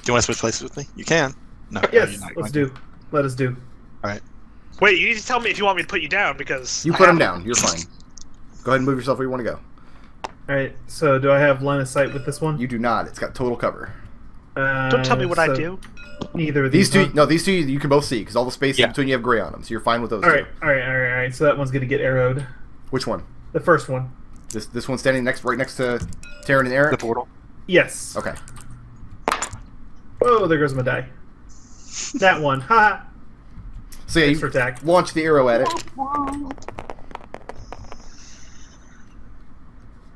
you want to switch places with me? You can. No. Yes, you're not let's going do. Let us do. All right. Wait, you need to tell me if you want me to put you down because You put him down. You're fine. Go ahead and move yourself where you want to go. Alright, so do I have line of sight with this one? You do not. It's got total cover. Don't tell me what I do. Neither of These these. two, no, these two you can both see because all the space in between you have gray on them, so you're fine with those. Alright, two. alright. So that one's gonna get arrowed. Which one? The first one. This one standing right next to Tarin and Arik. The portal. Yes. Okay. Oh, there goes my die. That one. Ha! So yeah, Extra you attack. launch the arrow at it.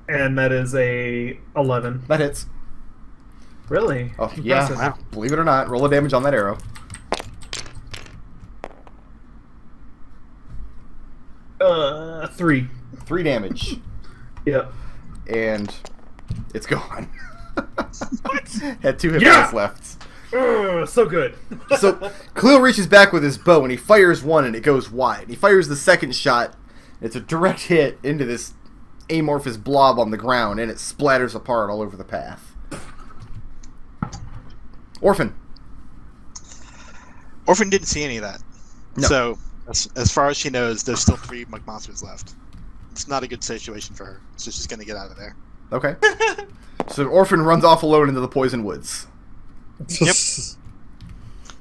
And that is a 11. That hits. Really? Oh yeah. Impressive. Wow. Believe it or not, roll a damage on that arrow. 3. 3 damage. Yep. And it's gone. What? Had 2 hit Yeah! points left. So good. So Khalil reaches back with his bow and he fires one and it goes wide. He fires the second shot. It's a direct hit into this amorphous blob on the ground and it splatters apart all over the path. Orphan. Orphan didn't see any of that. No. So, as far as she knows, there's still 3 monsters left. It's not a good situation for her, so she's going to get out of there. Okay. So Orphan runs off alone into the poison woods. Yep.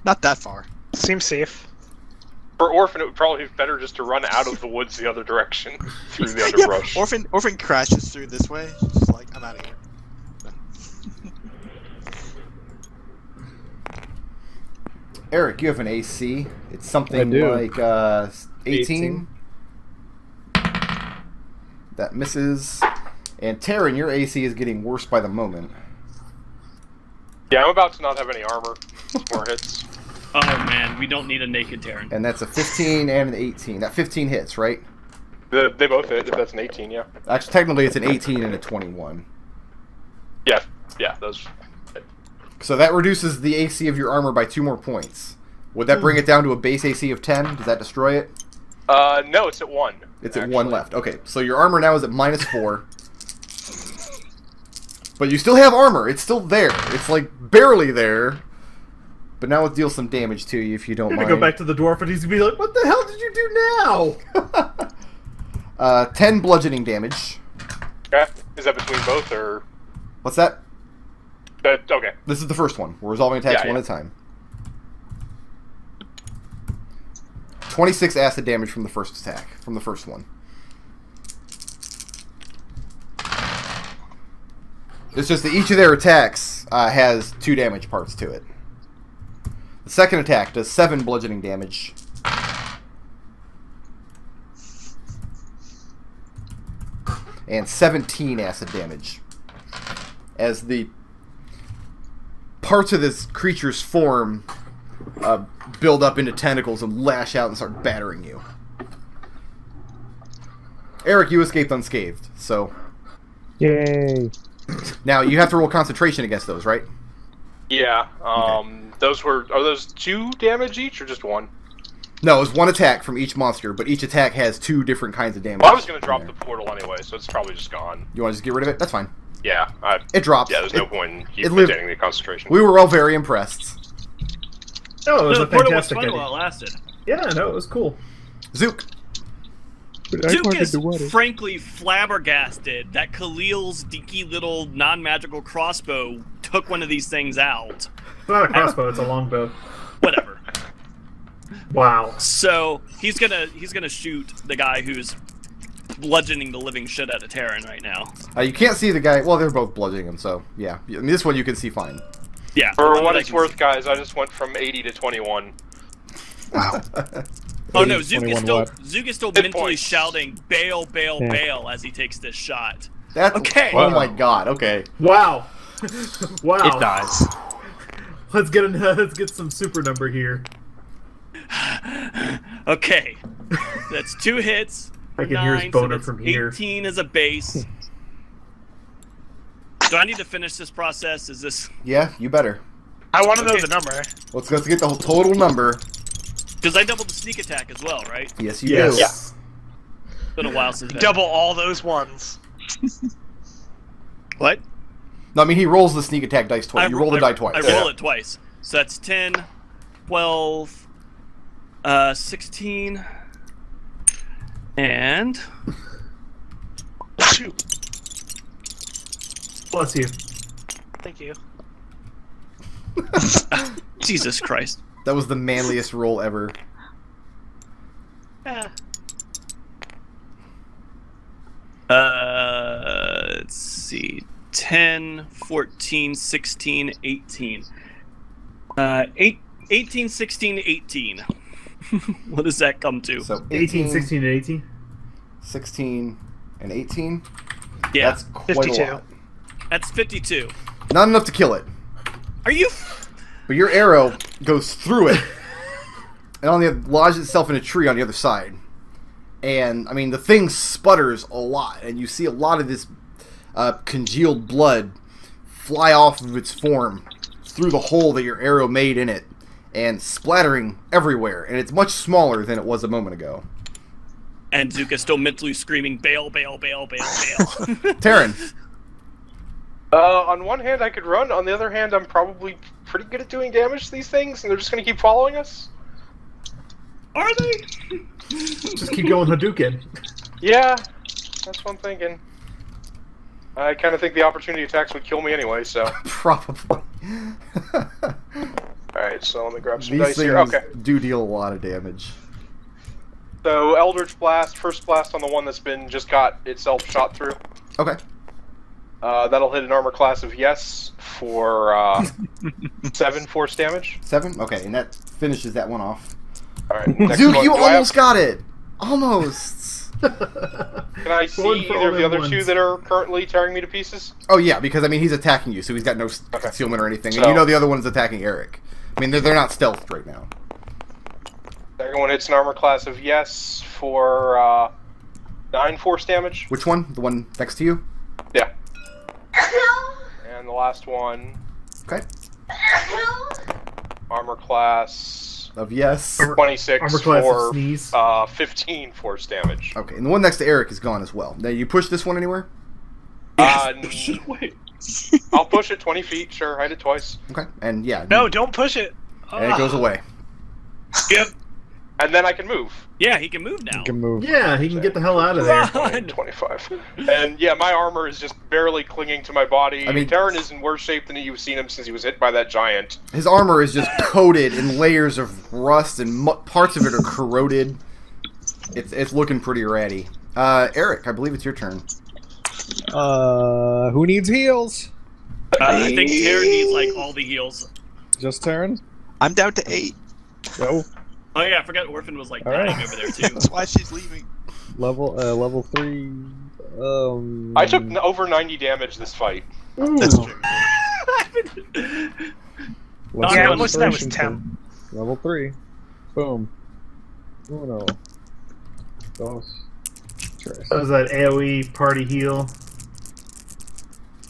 Not that far. Seems safe. For Orphan, it would probably be better just to run out of the woods the other direction, through the Yeah, underbrush. Orphan crashes through this way. She's just like, I'm out of here. Arik, you have an AC. It's something I do. like 18. That misses. And Tarin, your AC is getting worse by the moment. Yeah, I'm about to not have any armor. More hits. Oh man, we don't need a naked Tarin. And that's a 15 and an 18. That 15 hits, right? They both hit, if that's an 18, yeah. Actually, technically it's an 18 and a 21. Yeah, those... So that reduces the AC of your armor by 2 more points. Would that bring it down to a base AC of 10? Does that destroy it? No, it's at 1. It's at 1 left. Okay, so your armor now is at -4. But you still have armor. It's still there. It's like barely there. But now it deals some damage to you if you don't I'm mind. gonna go back to the dwarf and he's gonna be like, what the hell did you do now? 10 bludgeoning damage. Okay. Is that between both, or... What's that? Okay. This is the first one. We're resolving attacks Yeah, one yeah. at a time. 26 acid damage from the first attack. From the first one. It's just that each of their attacks has 2 damage parts to it. The second attack does 7 bludgeoning damage. And 17 acid damage. As the parts of this creature's form build up into tentacles and lash out and start battering you. Arik, you escaped unscathed, so... Yay. Now, you have to roll concentration against those, right? Yeah, those were... Are those 2 damage each, or just 1? No, it's 1 attack from each monster, but each attack has 2 different kinds of damage. Well, I was going to drop the portal anyway, so it's probably just gone. You want to just get rid of it? That's fine. Yeah, It drops. yeah, there's no point in it lived- maintaining the concentration. We were all very impressed. No, it was No, a the portal was fantastic fun idea. while it lasted. Yeah, no, it was cool. Zook. Zook is frankly flabbergasted that Khalil's dinky little non-magical crossbow took one of these things out. It's not a crossbow, it's a longbow. Whatever. Wow. So he's gonna shoot the guy who's bludgeoning the living shit out of Tarin right now. You can't see the guy. Well, they're both bludgeoning him, so yeah. I mean, this one you can see fine. Yeah. the For one what that I it's can worth, see. guys, I just went from 80 to 21. Wow. Oh no, 21 what? Zook is still Hit mentally points. shouting "bail, bail, Yeah. bail" as he takes this shot. That's Okay. Oh my god. Okay. Wow. Wow. It dies. Let's get some super number here. Okay, that's 2 hits. I can hear his 9, boner that's from here. 18 as a base. Do I need to finish this process? Is this Yeah, you better. I want to know the number. Let's get the whole total number. because I doubled the sneak attack as well, right? Yes, you Yes. do. Yeah. It's been a while since. Double all those ones. What? No, I mean he rolls the sneak attack dice twice. You roll the die twice. I roll it twice. So that's 10, 12, 16, and... Shoot. Bless you. Thank you. Jesus Christ. That was the manliest roll ever. Yeah. Let's see. 10, 14, 16, 18. 18, 16, 18. What does that come to? So 18, 16, and 18? 16, and 18? Yeah. That's quite 52. a lot. That's 52. Not enough to kill it. Are you... But your arrow goes through it, and lodges itself in a tree on the other side. And, I mean, the thing sputters a lot, and you see a lot of this congealed blood fly off of its form through the hole that your arrow made in it, and splattering everywhere. And it's much smaller than it was a moment ago. And Zook is still mentally screaming, bail, bail, bail, bail, bail. Tarin. On one hand, I could run. On the other hand, I'm probably pretty good at doing damage to these things, and they're just going to keep following us. Are they? Just keep going Hadouken. Yeah, that's what I'm thinking. I kind of think the opportunity attacks would kill me anyway, so... Probably. Alright, so let me grab some These dice things here. Okay. do deal a lot of damage. So, Eldritch Blast, first blast on the one that's just got itself shot through. Okay. That'll hit an armor class of yes for 7 force damage. 7? Okay, and that finishes that one off. Alright, next Zook, one. you Do I almost got it! Almost! Can I see Going for either of the all other in two ones. that are currently tearing me to pieces? Oh yeah, because I mean he's attacking you, so he's got no concealment or anything. And you know the other one's attacking Arik. I mean they're not stealthed right now. Second one hits an armor class of yes for 9 force damage. Which one? The one next to you? Yeah. And the last one, Okay. armor class Of yes. 26 Armor class of for sneeze. 15 force damage. Okay, and the one next to Arik is gone as well. Now you push this one anywhere? Push it away. I'll push it 20 feet, sure, I did twice. Okay, and yeah. No, don't push it. And it goes away. Yep. And then I can move. Yeah, he can move now. You can move. Yeah, he can get the hell out of there. 20, 25. And yeah, my armor is just barely clinging to my body. I mean- Tarin is in worse shape than you've seen him since he was hit by that giant. His armor is just coated in layers of rust, and parts of it are corroded. It's looking pretty ratty. Arik, I believe it's your turn. Who needs heals? I think Tarin needs like all the heals. Just Tarin? I'm down to 8. Go. Oh yeah, I forgot Orphan was like All dying right. over there too. That's why she's leaving. Level 3. I took over 90 damage this fight. That's true. Level Yeah, one most of that was inspiration 10. for Level 3. Boom. Uno. Dos. Tres. That was that AoE party heal.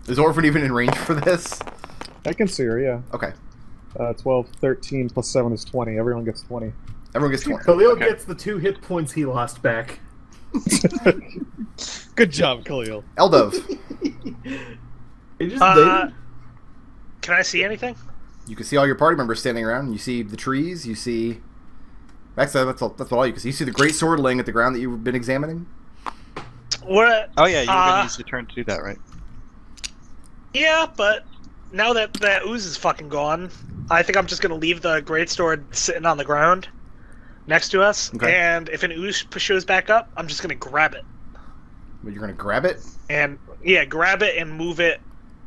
Is Orphan even in range for this? I can see her, yeah. Okay. 12, 13 plus 7 is 20. Everyone gets 20. Everyone gets 20. Khalil Okay. gets the 2 hit points he lost back. Good job, Khalil. Eldove, He just did. Can I see anything? you can see all your party members standing around. You see the trees. You see... Actually, that's all you can see. You see the great sword laying at the ground that you've been examining. What? Oh yeah, you were gonna use your turn to do that, right? Yeah, but now that that ooze is fucking gone, I think I'm just gonna leave the greatsword sitting on the ground next to us. Okay. And if an ooze shows back up, I'm just gonna grab it. But you're gonna grab it? And yeah, grab it and move it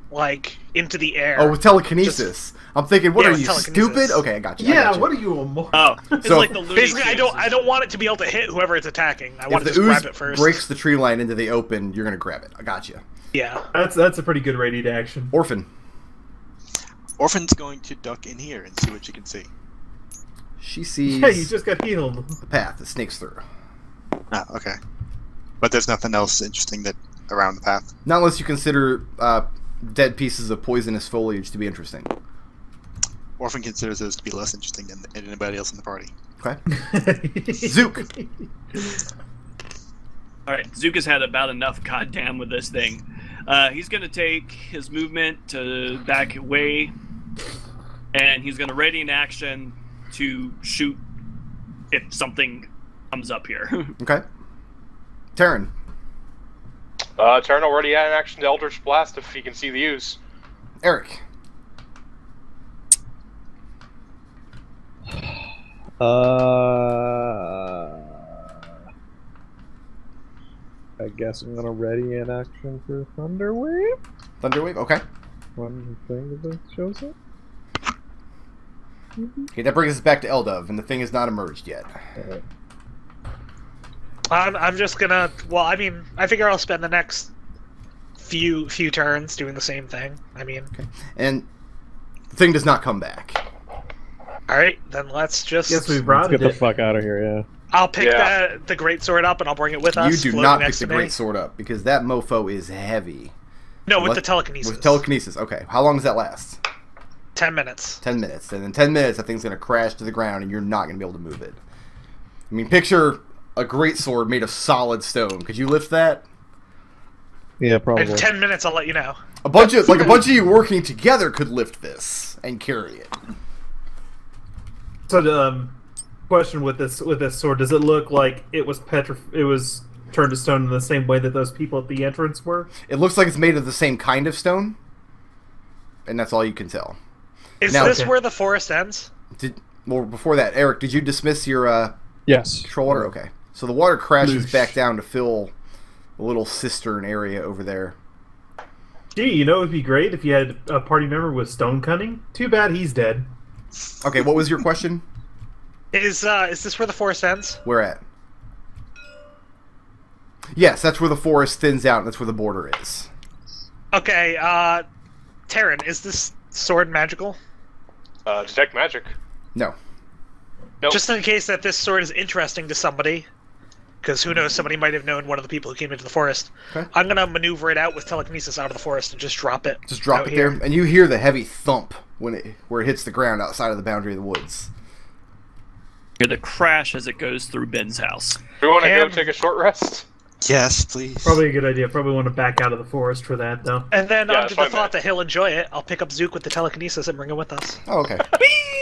like into the air. Oh, with telekinesis. I'm thinking, what Yeah, are with you, telekinesis. stupid? Okay, I got you. I Yeah, got you. what are you, a moron? Oh, it's So- like the Looney Basically, Tunes. I don't want it to be able to hit whoever it's attacking. I If want the to just grab ooze it first. breaks the tree line into the open, you're gonna grab it. I got you. Yeah. That's a pretty good ready to action. Orphan. Orphan's going to duck in here and see what she can see. She sees Yeah, you just got healed. the path that snakes through. Oh, okay. But there's nothing else interesting that around the path. Not unless you consider dead pieces of poisonous foliage to be interesting. Orphan considers those to be less interesting than anybody else in the party. Okay. Zook. All right, Zook has had about enough goddamn with this thing. He's going to take his movement to back away, and he's going to ready an action to shoot if something comes up here. Okay. Tarin. Tarin already had an action to Eldritch Blast if he can see the use. Arik. I guess I'm gonna ready an action for Thunderwave. Thunderwave, okay. One thing that shows up. Okay, that brings us back to Eldove, and the thing has not emerged yet. I'm just gonna. Well, I mean, I figure I'll spend the next few turns doing the same thing. I mean, Okay. And the thing does not come back. all right, then let's just. Yes, we Let's brought get the it. fuck out of here, yeah. I'll pick the great sword up and I'll bring it with us. You do floating not pick next the to me. great sword up because that mofo is heavy. No, with What- the telekinesis. With telekinesis, okay. How long does that last? 10 minutes. 10 minutes. And in 10 minutes, that thing's going to crash to the ground and you're not going to be able to move it. I mean, picture a great sword made of solid stone. Could you lift that? Yeah, probably. In 10 minutes, I'll let you know. A bunch of you working together could lift this and carry it. So, question with this sword: does it look like it was turned to stone in the same way that those people at the entrance were? It looks like it's made of the same kind of stone, and that's all you can tell. Is Now- this Okay. where the forest ends? Well, before that, Arik, did you dismiss your Yes. control water? Okay. So the water crashes Loosh. back down to fill the little cistern area over there. Gee, you know, it'd be great if you had a party member with stone cunning. Too bad he's dead. Okay, what was your question? Is this where the forest ends? Where at? Yes, that's where the forest thins out, and that's where the border is. Okay, Tarin, is this sword magical? Detect magic. No. Nope. Just in case that this sword is interesting to somebody, because who knows, somebody might have known one of the people who came into the forest. Okay. I'm gonna maneuver it out with telekinesis out of the forest and just drop it. Just drop out it here. there, and you hear the heavy thump where it hits the ground outside of the boundary of the woods. Hear the crash as it goes through Ben's house. Do we want to go And- take a short rest? Yes, please. Probably a good idea. Probably want to back out of the forest for that, though. And then Yeah, under that's the fine, thought man. that he'll enjoy it, I'll pick up Zook with the telekinesis and bring him with us. Oh, okay.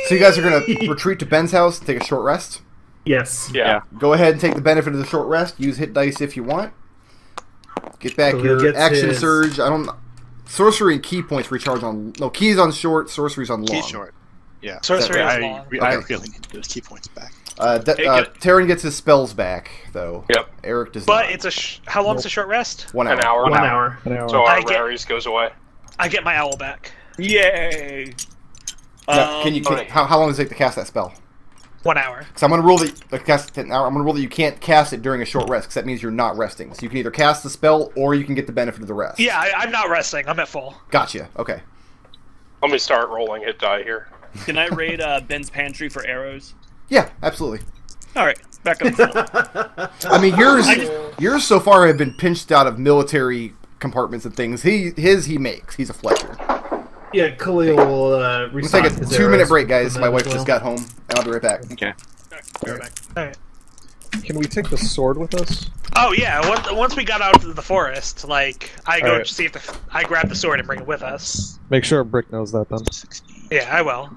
So you guys are going to retreat to Ben's house and take a short rest? Yes. Yeah. Go ahead and take the benefit of the short rest. Use hit dice if you want. Get back Khalil your gets action his- surge. Sorcery and key points recharge on... No, keys on short, sorcery's on long. Key short. Yeah. Sorcery I, is long. I Okay. really need to those key points back. Tarin gets his spells back, though. Yep. Eric does But not. it's how long's a short rest? 1 hour. An hour. 1 hour. An hour. So our I get- raries goes away. I get my owl back. Yay! Now, how long does it take to cast that spell? 1 hour. Because I'm going to rule that you can't cast it during a short rest, because that means you're not resting. So you can either cast the spell, or you can get the benefit of the rest. Yeah, I'm not resting. I'm at full. Gotcha. Okay. Let me start rolling hit die here. Can I raid Ben's pantry for arrows? Yeah, absolutely. All right, back up. Full. I mean, yours so far have been pinched out of military compartments and things. He makes. He's a Fletcher. Yeah, Khalil will Let's restock take a his 2-minute arrows break, guys. from My that wife as just well. got home, and I'll be right back. Okay. Alright. Can we take the sword with us? Oh yeah, once we got out of the forest, like I go Alright. to see if I grab the sword and bring it with us. Make sure Brick knows that then. 16. Yeah, I will.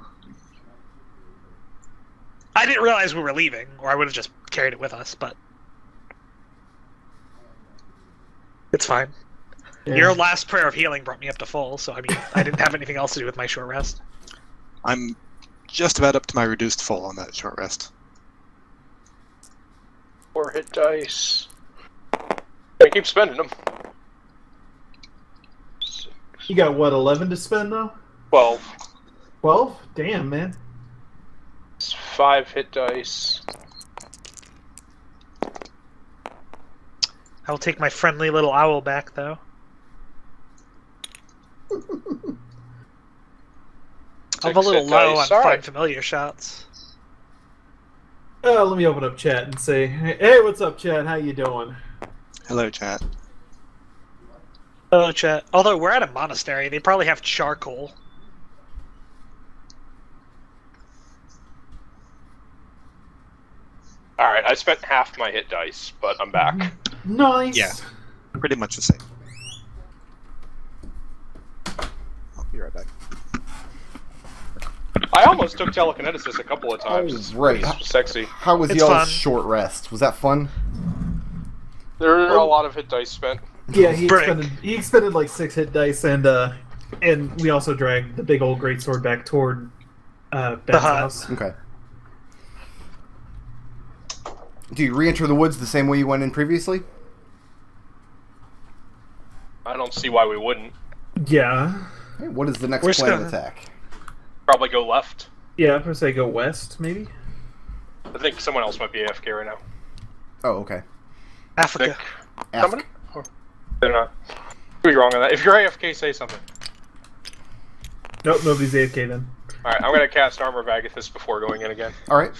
I didn't realize we were leaving, or I would have just carried it with us, but it's fine. Yeah. Your last prayer of healing brought me up to full, so I mean, I didn't have anything else to do with my short rest. I'm just about up to my reduced full on that short rest. 4 hit dice. I keep spending them. You got what, 11 to spend though? 12. 12? Damn, man. 5 hit dice. I will take my friendly little owl back, though. I'm a little hit low on dice. All right. find familiar shots. Let me open up chat and say, hey, what's up, chat? How you doing? Hello, chat. Oh, chat. Although we're at a monastery, they probably have charcoal. Alright, I spent half my hit dice, but I'm back. Nice. Yeah. Pretty much the same. I almost took telekinesis a couple of times. Oh, right. It's sexy. How was It's y'all's fun. short rest? Was that fun? There are a lot of hit dice spent. Yeah, Break. he expended like 6 hit dice, and we also dragged the big old greatsword back toward Ben's hut. house. Okay. Do you re-enter the woods the same way you went in previously? I don't see why we wouldn't. Yeah. Okay, what is the next We're plan of gonna- attack? Probably go left. Yeah, I'm gonna say go west, maybe. I think someone else might be AFK right now. Oh, okay. Africa. Nick, Ask. somebody? Or they're not. Could be wrong on that. If you're AFK, say something. Nope, nobody's AFK then. Alright, I'm gonna cast Armor of Agathis before going in again. All right.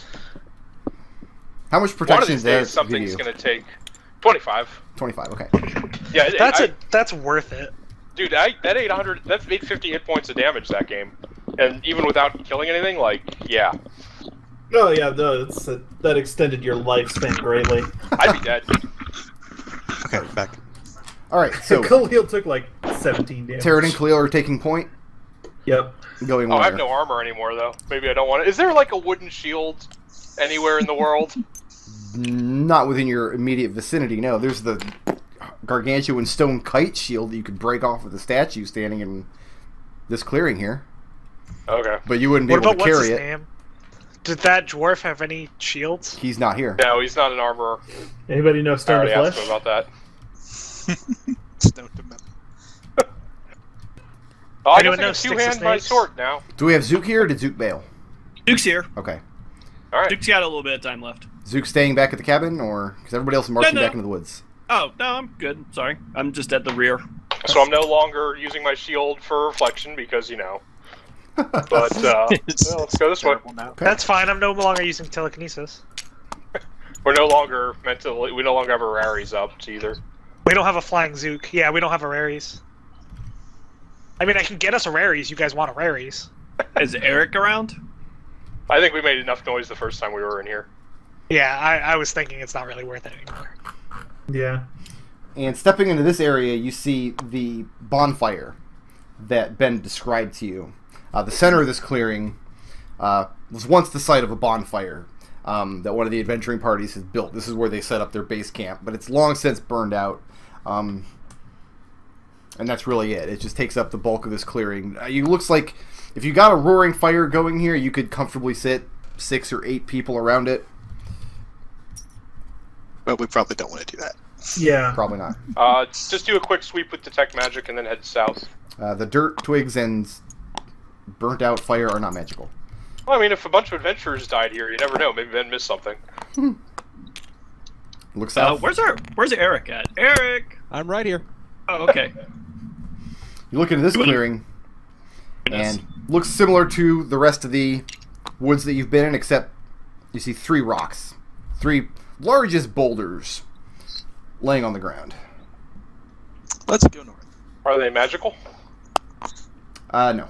One of One of these these days, something's gonna take 25. 25. Okay. Yeah, That's worth it. Dude, that's 850 hit points of damage that game, and even without killing anything, like, yeah, Oh yeah, no, that extended your lifespan greatly. I'd be dead. Okay, back. All right. So Khalil took like 17 damage. Tarin and Khalil are taking point. Yep. Going Oh, I where? have no armor anymore though. Maybe I don't want it. Is there like a wooden shield anywhere in the world? Not within your immediate vicinity. No, there's the gargantuan stone kite shield that you could break off with a statue standing in this clearing here, Okay. but you wouldn't be What able about to what's carry his it. name? Did that dwarf have any shields? He's not here. No, he's not an armorer. Anybody know I Stone already to asked Flesh? him about that. Stone to metal. Oh, I Anyone guess I know can Sticks of two-hand my Snakes? sword now. Do we have Zook here, or did Zook bail? Duke's here. Okay. Alright. Duke's got a little bit of time left. Zook staying back at the cabin, or because everybody else is marching No. back into the woods? Oh, no, I'm good. Sorry. I'm just at the rear. So I'm no longer using my shield for reflection because, you know. But, well, let's go this way. Terrible now. That's fine. I'm no longer using telekinesis. We're no longer we no longer have our raries up either. We don't have a flying Zook. Yeah, we don't have a raries. I mean, I can get us a raries. You guys want a raries? Is Arik around? I think we made enough noise the first time we were in here. Yeah, I was thinking it's not really worth it anymore. Yeah. And stepping into this area, you see the bonfire that Ben described to you. The center of this clearing was once the site of a bonfire that one of the adventuring parties has built. This is where they set up their base camp, but it's long since burned out. And that's really it. It just takes up the bulk of this clearing. It looks like if you got a roaring fire going here, you could comfortably sit 6 or 8 people around it. But we probably don't want to do that. Yeah. Probably not. Just do a quick sweep with Detect Magic and then head south. The dirt, twigs, and burnt out fire are not magical. Well, I mean, if a bunch of adventurers died here, you never know. Maybe Ben missed something. Look south. Where's Arik at? Arik! I'm right here. Oh, okay. You look into this clearing, and looks similar to the rest of the woods that you've been in, except you see 3 rocks. 3 largest boulders laying on the ground. Let's go north. Are they magical? No.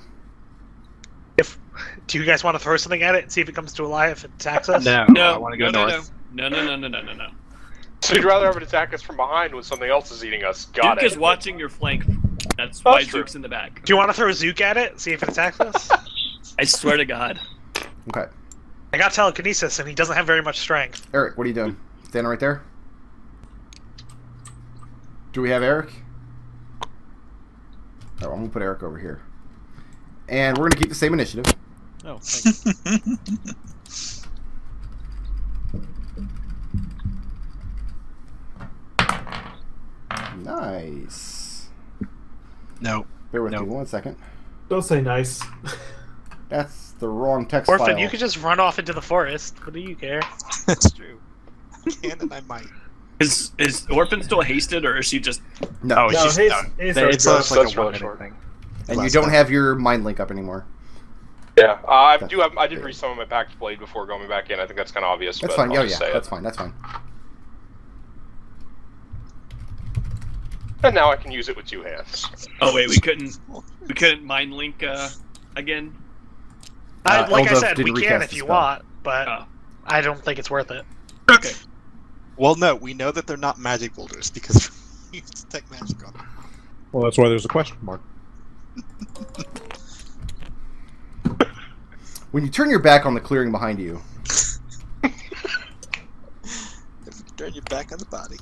Do you guys want to throw something at it and see if it comes to life if it attacks us? No, No, I want to go no, north. no. No. So you'd rather have it attack us from behind when something else is eating us. Got Duke it. is watching your flank. That's why true. Zook's in the back. Do you want to throw Zook at it and see if it attacks us? I swear to God. Okay. I got telekinesis and he doesn't have very much strength. Eric, what are you doing? Standing right there? Do we have Eric? Oh, I'm going to put Eric over here. And we're going to keep the same initiative. Oh, thanks. Nice. No. Bear with No. me 1 second. Don't say nice. That's the wrong text Orphan, file. you could just run off into the forest. What do you care? That's true. Can and I might. Is Orphan still hasted, or is she just... No. Oh, No, she's his, done. his It's are like That's a really one-minute short. thing. And you Last don't time. have your mind link up anymore. Yeah, I did resummon my Pact Blade before going back in. I think that's kind of obvious. That's but fine. I'll Oh, just yeah. say That's it. fine. That's fine. And now I can use it with 2 hands. Oh, wait, we couldn't mind link Like again? I Eldove said, we didn't can recast if the you spell. want, but Oh. I don't think it's worth it. Okay. Well, no, we know that they're not magic boulders because we used Detect Magic on them. Well, that's why there's a question mark. When you turn your back on the clearing behind you, If you turn your back on the body.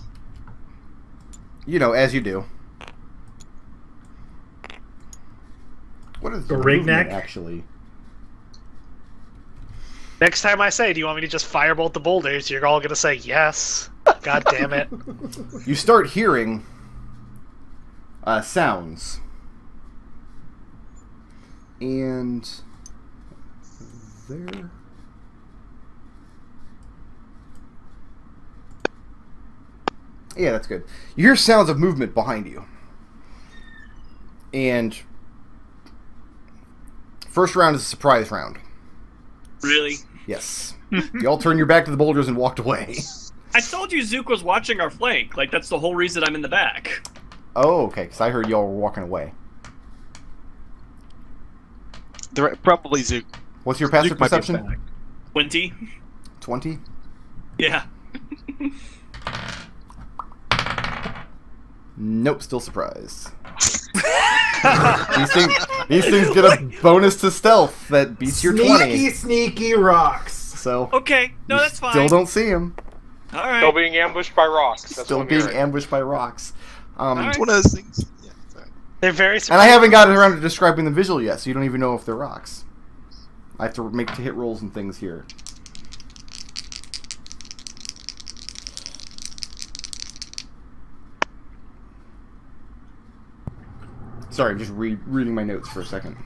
you know, as you do. What is the Ring movement, neck? actually? Next time I say, do you want me to just firebolt the boulders? You're all gonna say yes. God damn it. You start hearing sounds. And there. Yeah, that's good. You hear sounds of movement behind you. And first round is a surprise round. Really? Yes. You all turned your back to the boulders and walked away. I told you Zook was watching our flank. Like, that's the whole reason I'm in the back. Oh, okay, because I heard y'all were walking away. They're probably Zook. What's your passive Zook might be perception? back. 20? 20? Yeah. Nope, still surprised. these things get a bonus to stealth that beats your 20. Sneaky rocks. So Okay, no, you that's fine. still don't see him. Alright. Still being ambushed by rocks. That's Still what I'm being hearing. ambushed by rocks. Alright. It's one of those things. Yeah, sorry. They're very And I haven't gotten around to describing the visual yet, so you don't even know if they're rocks. I have to make hit rolls and things here. Sorry, I'm just reading my notes for a second.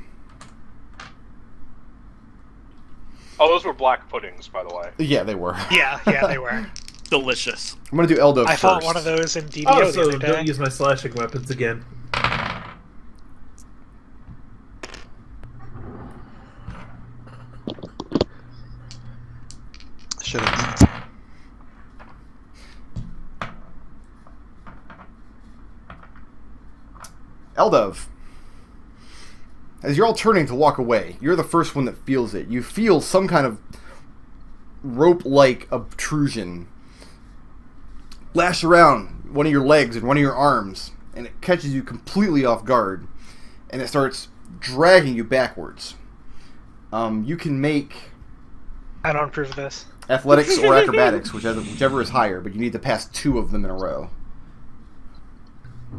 Oh, those were black puddings, by the way. Yeah, they were. Yeah, they were. Delicious. I'm gonna do Eldove I first. fought one of those in DDO Oh, the so other day. don't use my slashing weapons again. Should have eaten. Eldove. As you're all turning to walk away, you're the first one that feels it. You feel some kind of rope-like obtrusion lash around one of your legs and one of your arms, and it catches you completely off guard, and it starts dragging you backwards. You can make I don't approve of this. athletics or acrobatics, whichever is higher, but you need to pass 2 of them in a row.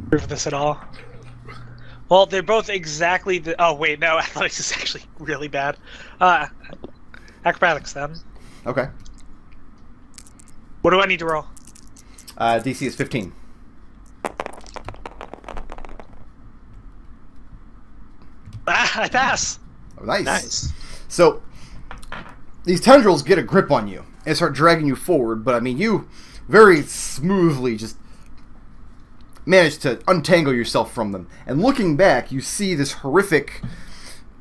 Approve of this at all. Well, they're both exactly the. Oh wait, no, athletics is actually really bad. Acrobatics then. Okay. What do I need to roll? DC is 15. I pass. Oh, nice. Nice. So, these tendrils get a grip on you and start dragging you forward, but I mean, you very smoothly just manage to untangle yourself from them. And looking back, you see this horrific...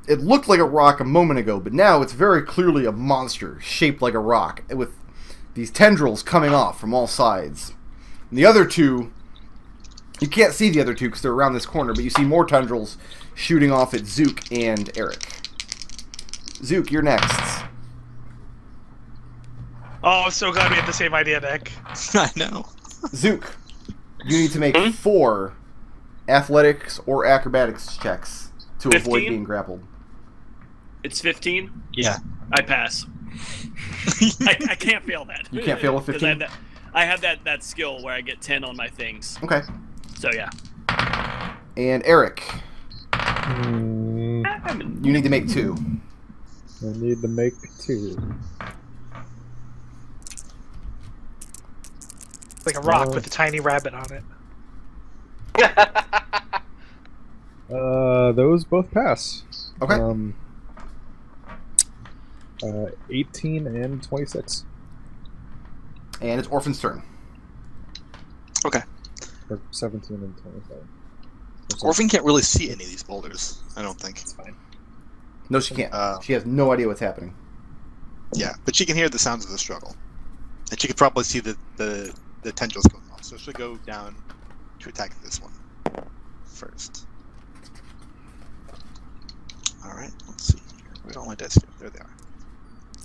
It looked like a rock a moment ago, but now it's very clearly a monster shaped like a rock, with these tendrils coming off from all sides. And the other two... You can't see the other two because they're around this corner, but you see more tendrils shooting off at Zook and Arik. Zook, you're next. Oh, I'm so glad we had the same idea, Nick. I know. Zook, you need to make 4 athletics or acrobatics checks to avoid 15? being grappled. It's 15? Yeah. I pass. I can't fail that. You can't fail with 'Cause 15? I have that skill where I get 10 on my things. Okay. So yeah. And Arik, Mm, you need to make 2. I need to make 2. Like a rock Oh. with a tiny rabbit on it. Those both pass. Okay. 18 and 26. And it's Orphan's turn. Okay. Or 17 and 27. Orphan can't really see any of these boulders, I don't think. It's fine. No, she can't. She has no idea what's happening. Yeah, but she can hear the sounds of the struggle. And she could probably see the tendrils going off. So she'll go down to attack this one first. Alright, let's see here. Where'd all my dice go? There they are.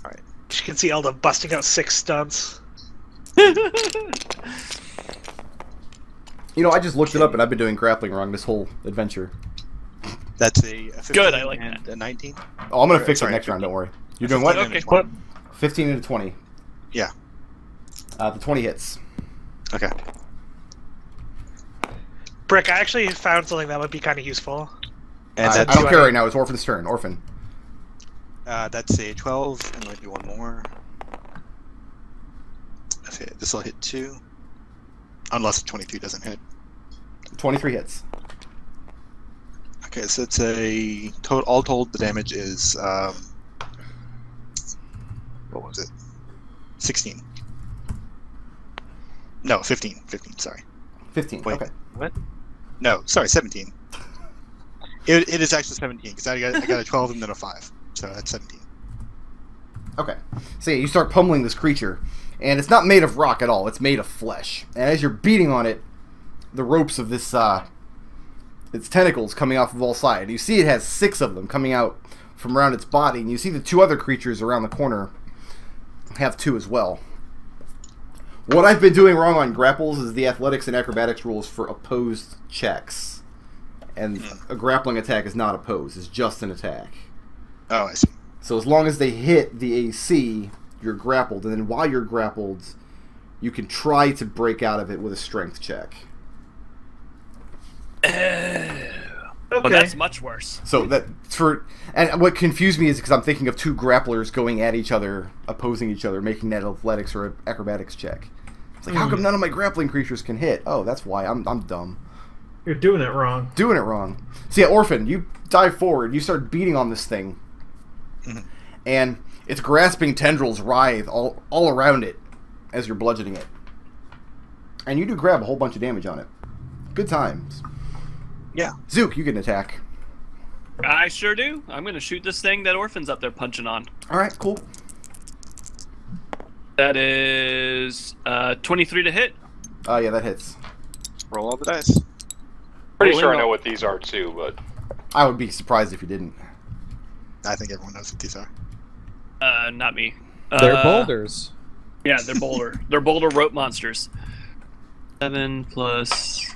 Alright. You can see Eldove busting out 6 stunts. You know, I just looked it up and I've been doing grappling wrong this whole adventure. That's a 15 Good, I like and that. a 19. Oh, I'm going to Sorry, fix it sorry, next round, don't worry. You're doing what? Okay. What? 15 into 20. Yeah. The 20 hits. Okay. Brick, I actually found something that would be kind of useful. And I that's, don't care right now. It's Orphan's turn. Orphan. that's a 12. I'm going to do one more. Okay, this will hit 2. Unless 22 doesn't hit. 23 hits. Okay, so it's a all told. The damage is what was it? 16. No, 15. 15. Sorry. 15. Wait. Okay. No, sorry, 17. It is actually 17 because I got a 12 and then a 5, so that's 17. Okay. So yeah, you start pummeling this creature, and it's not made of rock at all. It's made of flesh. And as you're beating on it, the ropes of this its tentacles coming off of all sides. You see it has 6 of them coming out from around its body, and you see the 2 other creatures around the corner have 2 as well. What I've been doing wrong on grapples is the athletics and acrobatics rules for opposed checks. And a grappling attack is not opposed, it's just an attack. Oh, I see. So as long as they hit the AC, you're grappled, and then while you're grappled, you can try to break out of it with a strength check. Oh, that's much worse. So and what confused me is because I'm thinking of 2 grapplers going at each other, opposing each other, making that athletics or acrobatics check. It's like, how come none of my grappling creatures can hit? Oh, that's why. I'm dumb. You're doing it wrong. Doing it wrong. So yeah, Orphan, you dive forward, you start beating on this thing, and its grasping tendrils writhe all around it as you're bludgeoning it. And you do grab a whole bunch of damage on it. Good times. Yeah. Zook, you get an attack. I sure do. I'm going to shoot this thing that Orphan's up there punching on. Alright, cool. That is 23 to hit. Yeah, that hits. Roll all the dice. Pretty Rolling sure I roll. know what these are too, but I would be surprised if you didn't. I think everyone knows what these are. Not me. They're boulders. Yeah, they're boulder. They're boulder rope monsters. 7 plus...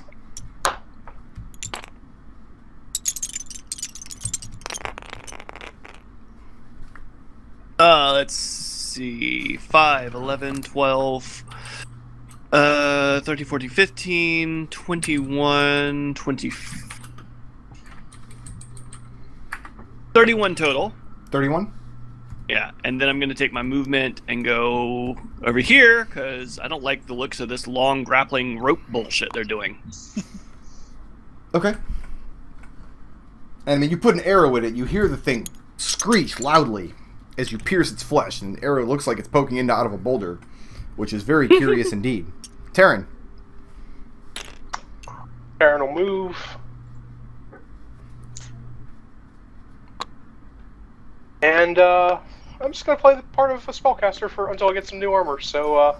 let's see. 5, 11, 12, 13, 14, 15, 21, 20... 31 total. 31? Yeah, and then I'm going to take my movement and go over here, because I don't like the looks of this long grappling rope bullshit they're doing. Okay. And then you put an arrow in it, you hear the thing screech loudly as you pierce its flesh, and the arrow looks like it's poking out of a boulder, which is very curious indeed. Tarin. Tarin will move. And I'm just gonna play the part of a spellcaster until I get some new armor. So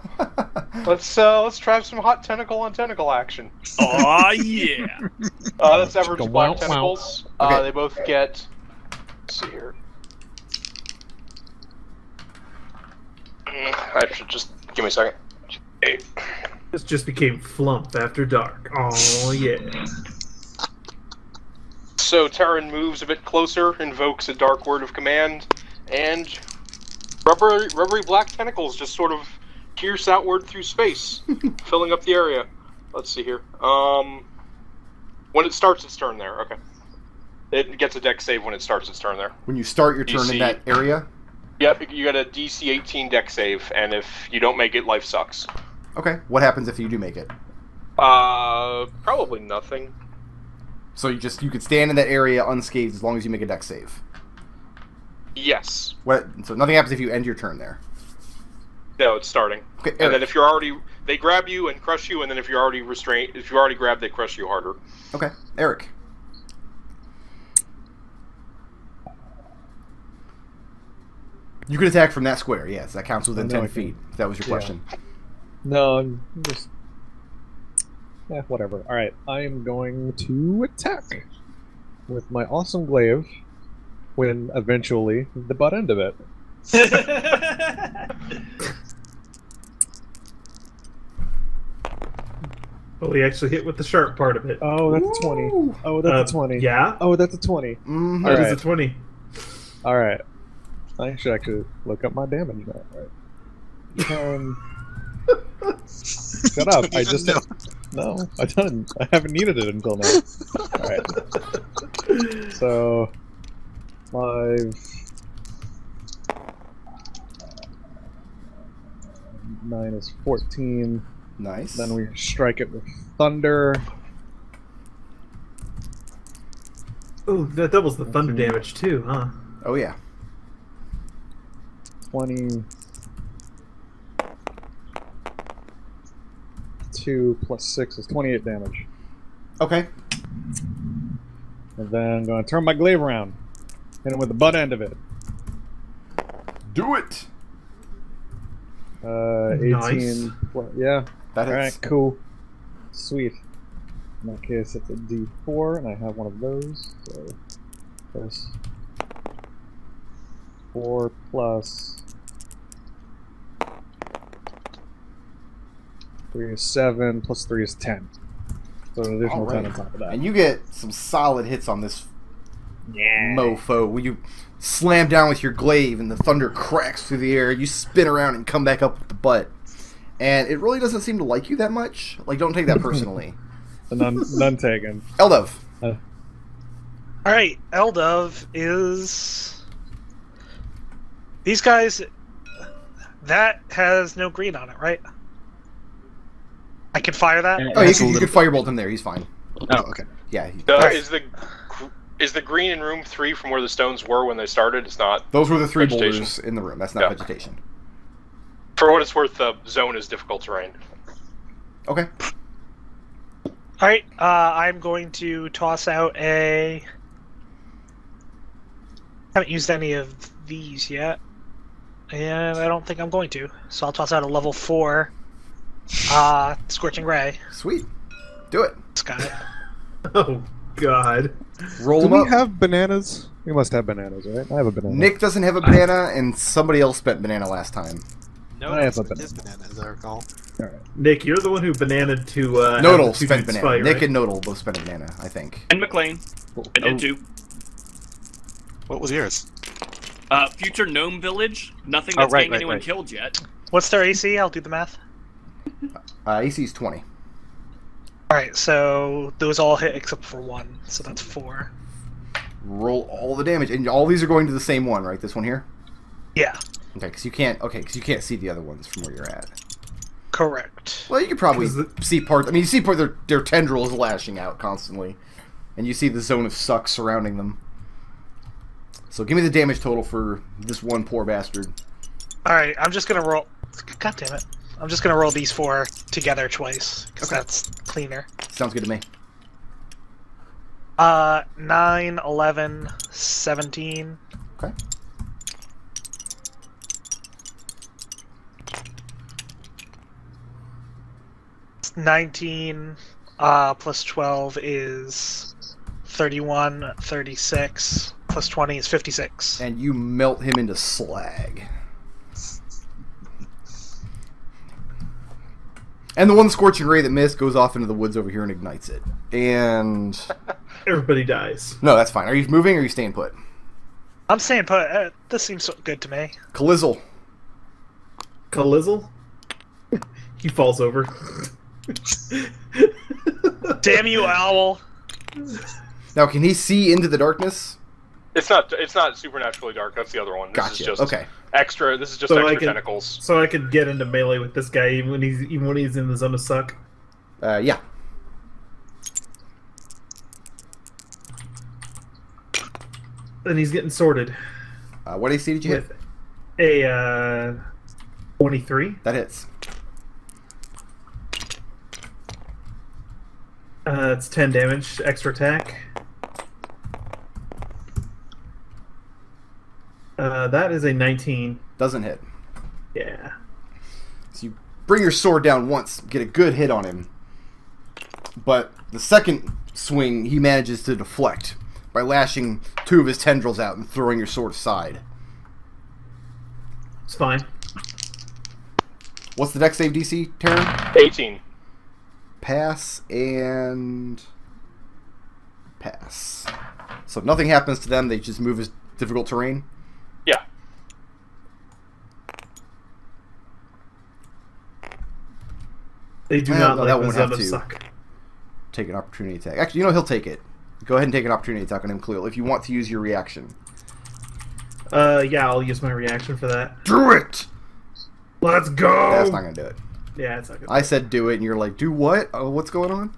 let's try some hot tentacle on tentacle action. Aw, yeah. That's average Go black wow, wow. tentacles. Okay. They both get. Let's see here. I should just give me a second. 8. This just became Flumph after dark. Oh yeah. So Tarin moves a bit closer, invokes a dark word of command, and rubbery black tentacles just sort of pierce outward through space, filling up the area. Let's see here. When it starts its turn there, okay. It gets a dex save when it starts its turn there. When you start your turn in DC. that area? Yep, you got a DC 18 dex save, and if you don't make it, life sucks. Okay. What happens if you do make it? Probably nothing. So you could stand in that area unscathed as long as you make a dex save. Yes. So nothing happens if you end your turn there. No, it's starting. Okay, And then Arik. if you're already, they grab you and crush you, and then if you're already restrained, if you're already grabbed, they crush you harder. Okay, Arik. You can attack from that square, yes. That counts within I know 10 I can. feet, if that was your Yeah. question. No, I'm just... whatever. Alright, I am going to attack with my awesome glaive when eventually the butt end of it. Oh, he actually hit with the sharp part of it. Oh, that's a 20. Ooh. Oh, that's a 20. Yeah? Oh, that's a 20. Mm-hmm. That is Alright. a 20. Alright. I should actually look up my damage now. Right. Shut up! I just no, I didn't. I haven't needed it until now. All right. So 5, 9 is 14. Nice. Then we strike it with thunder. Oh, that doubles the thunder damage too, huh? Oh yeah. 22 plus 6 is 28 damage. Okay. And then I'm going to turn my glaive around. Hit him with the butt end of it. Do it. 18. Nice. Yeah. That hits. Alright, cool. Sweet. In that case, it's a D4, and I have one of those. So, this 4 plus 3 is 7, plus 3 is 10. So an additional 10 on top of that. And you get some solid hits on this mofo. When you slam down with your glaive and the thunder cracks through the air, you spin around and come back up with the butt. And it really doesn't seem to like you that much. Like, don't take that personally. None taken. Eldove. Alright, Eldove is... These guys... That has no green on it, right? I can fire that? Oh, you can firebolt him there. He's fine. Oh, okay. Yeah. Is the green in room 3 from where the stones were when they started? It's not. Those were the 3 vegetation. boulders in the room. That's not vegetation. For what it's worth, the zone is difficult terrain. Okay. Alright, I'm going to toss out a... Haven't used any of these yet. And I don't think I'm going to. So I'll toss out a level 4 Scorching Ray. Sweet. Do it. This guy. Oh, God. Roll Do him we up. have bananas? We must have bananas, right? I have a banana. Nick doesn't have a banana, and somebody else spent banana last time. No, I have a his banana, as I recall. Nick, you're the one who bananaed to Nodal have the two spent dudes banana. fight, Nick right? and Nodal both spent a banana, I think. And McClain. I did too. What was yours? Future Gnome Village. Nothing that's getting anyone killed yet. What's their AC? I'll do the math. AC's 20. Alright, so those all hit except for 1. So that's 4. Roll all the damage, and all these are going to the same one, right? This one here. Yeah. Okay, because you can't. Okay, because you can't see the other ones from where you're at. Correct. Well, you could probably see part. I mean, you see part of their tendrils lashing out constantly, and you see the zone of suck surrounding them. So give me the damage total for this one poor bastard. Alright, I'm just gonna roll... God damn it. I'm just gonna roll these 4 together twice, because that's cleaner. Sounds good to me. 9, 11, 17. Okay. It's 19 plus 12 is 31, 36, plus 20 is 56. And you melt him into slag. And the one scorching ray that missed goes off into the woods over here and ignites it. And Everybody dies. no, that's fine. Are you moving or are you staying put? I'm staying put. This seems so good to me. Khalil. Khalil? He falls over. Damn you, owl! Now, can he see into the darkness? It's not supernaturally dark. That's the other one. This Gotcha. is just okay. extra. This is just So extra tentacles. So I could get into melee with this guy even when he's in the zone of suck. Yeah. And he's getting sorted. What AC did you hit? With a 23. That hits. It's 10 damage, extra attack. That is a 19. Doesn't hit. Yeah. So you bring your sword down once, get a good hit on him. But the second swing, he manages to deflect by lashing 2 of his tendrils out and throwing your sword aside. It's fine. What's the dex save DC, Tarin? 18. Pass and pass. So if nothing happens to them, they just move as difficult terrain? Yeah. They do Well, not no, like that the won't zone have of to. suck. Take an opportunity attack. Actually, you know, he'll take it. Go ahead and take an opportunity attack on him, Khalil, if you want to use your reaction. Yeah, I'll use my reaction for that. Do it! Let's go! That's not going to do it. Yeah, it's not good. I said do it, and you're like, do what? Oh, what's going on?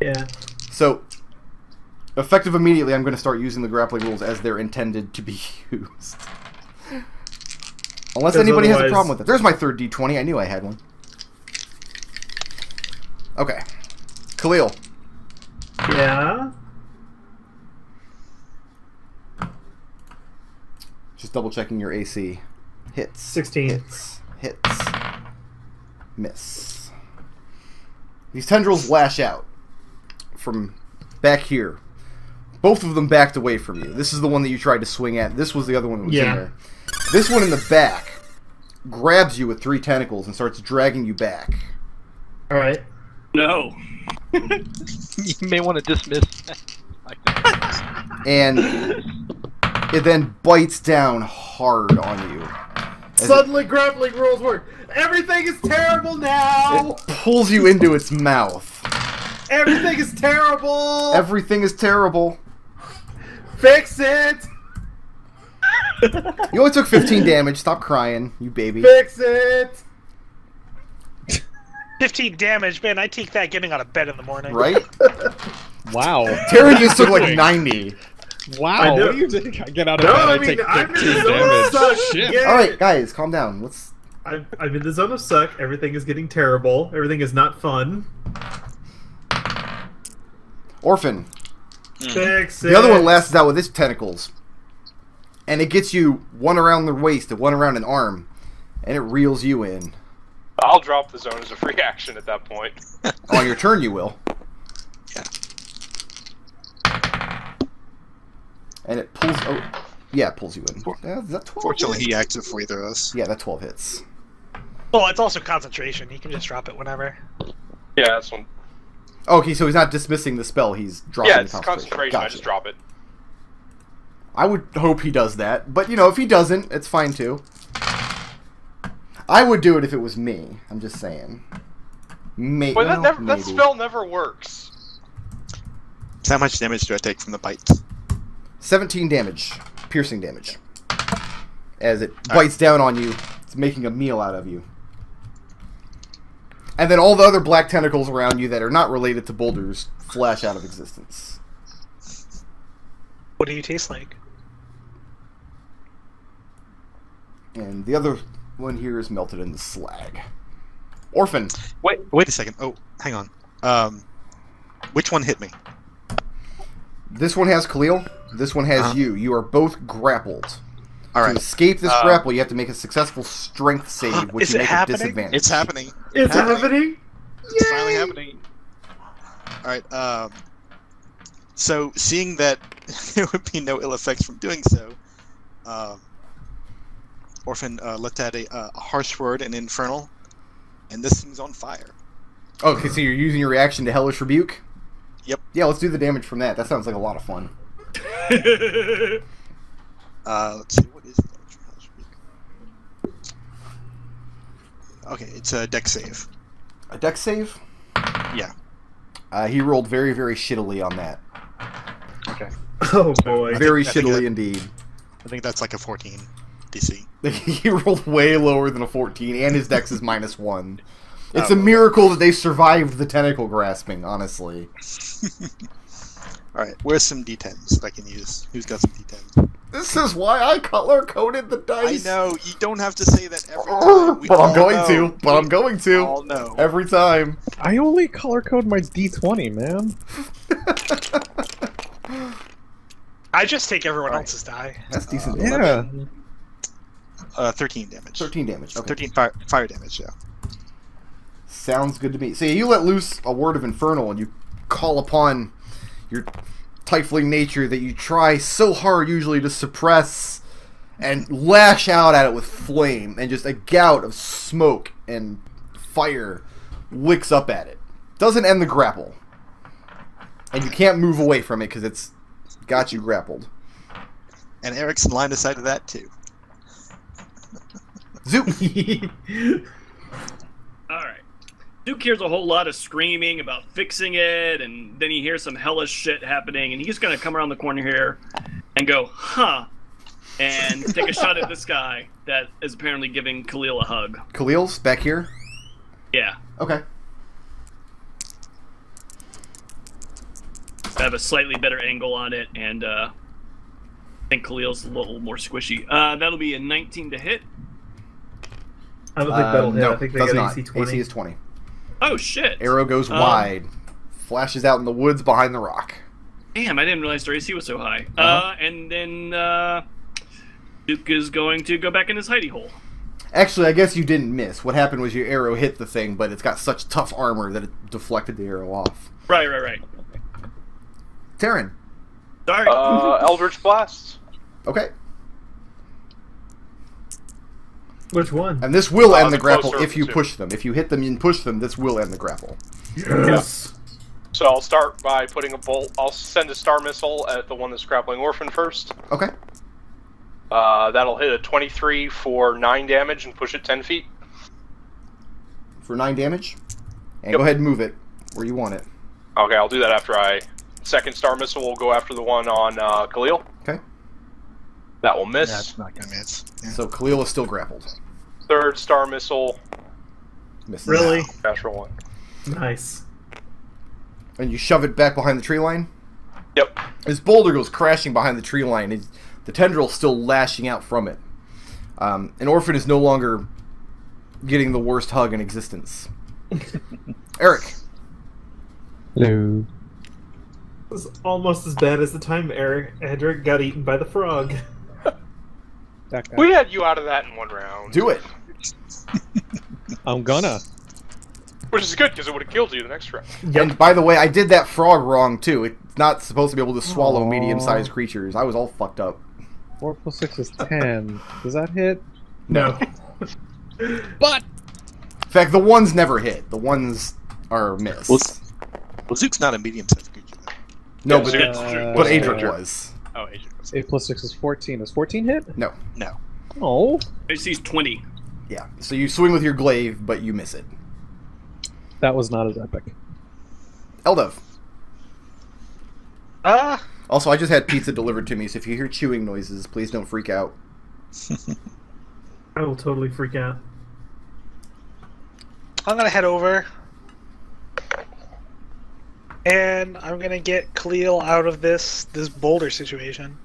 Yeah. So, effective immediately, I'm going to start using the grappling rules as they're intended to be used. Unless anybody has a problem with it. There's my third D20. I knew I had one. Okay. Khalil. Yeah? Just double checking your AC. Hits. 16. Hits. Hits. Miss. These tendrils lash out from back here. Both of them backed away from you. This is the one that you tried to swing at. This was the other one that was in there. This one in the back grabs you with 3 tentacles and starts dragging you back. Alright. No. You may want to dismiss that. And it then bites down hard on you. Suddenly grappling rules work. Everything is terrible now! It pulls you into its mouth. Everything is terrible! Everything is terrible. Fix it! You only took 15 damage. Stop crying, you baby. Fix it! 15 damage, man. I take that getting out of bed in the morning. Right? Wow. Tarin just took like 90. Wow. I know. What do you think? I get out of No, bed, I I mean, take I'm in 15 the zone of damage. suck. Shit. Yeah. Alright, guys, calm down. Let's... I'm in the zone of suck. Everything is getting terrible. Everything is not fun. Orphan. Fix it. The other one lasts out with its tentacles. And it gets you one around the waist and one around an arm. And it reels you in. I'll drop the zone as a free action at that point. On your turn, you will. Yeah. And it pulls... Oh, yeah, it pulls you in. Is that 12? Fortunately, he acts before either of us. Yeah, that 12 hits. Well, it's also concentration. You can just drop it whenever. Yeah, that's one. Okay, so he's not dismissing the spell, he's dropping Yeah, the it's concentration. concentration. I Gotcha. just drop it. I would hope he does that, but you know, if he doesn't, it's fine too. I would do it if it was me. I'm just saying. Well, that spell never works. So how much damage do I take from the bites? 17 damage, piercing damage, as it bites down on you. It's making a meal out of you. And then all the other black tentacles around you that are not related to boulders flash out of existence. What do you taste like? And the other one here is melted in the slag. Orphan. Wait a second. Oh, hang on. Which one hit me? This one has Khalil. This one has you. You are both grappled. All To right. escape this grapple, you have to make a successful strength save, which Is you it make happening? a disadvantage. It's happening. It's happening? It's finally happening. All right. So seeing that there would be no ill effects from doing so, Orphan looked at a harsh word, an infernal, and this thing's on fire. Okay, so you're using your reaction to Hellish Rebuke? Yep. Yeah, let's do the damage from that. That sounds like a lot of fun. Let's see, what is the damage from Hellish Rebuke? Okay, it's a dex save. A dex save? Yeah. He rolled very, very shittily on that. Okay. Oh boy. Very I think shittily that- indeed. I think that's like a 14 DC. He rolled way lower than a 14, and his dex is -1. It's a miracle that they survived the tentacle grasping, honestly. Alright, where's some D10s that I can use? Who's got some D10s? This is why I color-coded the I dice. know, you don't have to say that every time. We But I'm all going know. to. But I'm going We all to. know. Every time. I only color code my D20, man. I just take everyone else's die. That's decent. Yeah. 13 damage. 13 damage. Okay. 13 fire damage, yeah. Sounds good to me. See, you let loose a word of infernal, and you call upon your Tiefling nature that you try so hard usually to suppress, and lash out at it with flame, and just a gout of smoke and fire licks up at it. Doesn't end the grapple. And you can't move away from it because it's got you grappled. And Eric's in line of sight of that, too. Zook! All right. Duke hears a whole lot of screaming about fixing it, and then he hears some hellish shit happening, and he's going to come around the corner here and go, huh, and take a shot at this guy that is apparently giving Khalil a hug. Khalil's back here? Yeah. Okay. I have a slightly better angle on it, and I think Khalil's a little more squishy. That'll be a 19 to hit. I don't think that'll hit. No, I think they does got not. AC 20. AC is 20. Oh, shit. Arrow goes wide. Flashes out in the woods behind the rock. Damn, I didn't realize their AC was so high. And then Duke is going to go back in his hidey hole. Actually, I guess you didn't miss. What happened was your arrow hit the thing, but it's got such tough armor that it deflected the arrow off. Right. Tarin. Sorry. Eldritch Blast. Okay. Which one? And this will end the the grapple closer if you to. push them. If you hit them and push them, this will end the grapple. Yes. So I'll start by putting a bolt. I'll send a star missile at the one that's grappling Orphan first. Okay. That'll hit a 23 for 9 damage and push it 10 feet. For 9 damage. And Yep. go ahead and move it where you want it. Okay, I'll do that after I... Second star missile will go after the one on Khalil. Okay. That will miss. That's not I gonna mean, it's, yeah. So Khalil is still grappled. Third star missile, Misses. Really? natural one. Nice. And you shove it back behind the tree line? Yep. This boulder goes crashing behind the tree line. The tendril's still lashing out from it. An Orphan is no longer getting the worst hug in existence. Arik. Hello. It was almost as bad as the time Edric got eaten by the frog. That guy. We had you out of that in one round. Do it. I'm gonna. Which is good, because it would have killed you the next round. And by the way, I did that frog wrong, too. It's not supposed to be able to swallow Aww. medium-sized creatures. I was all fucked up. 4 + 6 is 10. Does that hit? No. But In fact, the ones never hit. The ones are missed. Well, Zook's not a medium-sized creature, though. No, Yeah, but, Zook- but Zook- Adric Zook- was. Oh, Adrian was. 8 + 6 is 14. Is 14 hit? No. No. Oh, AC's 20. Yeah. So you swing with your glaive, but you miss it. that was not as epic. Eldove. Uh, Also, I just had pizza delivered to me, so if you hear chewing noises, please don't freak out. I will totally freak out. I'm gonna head over, and I'm gonna get Khalil out of this boulder situation,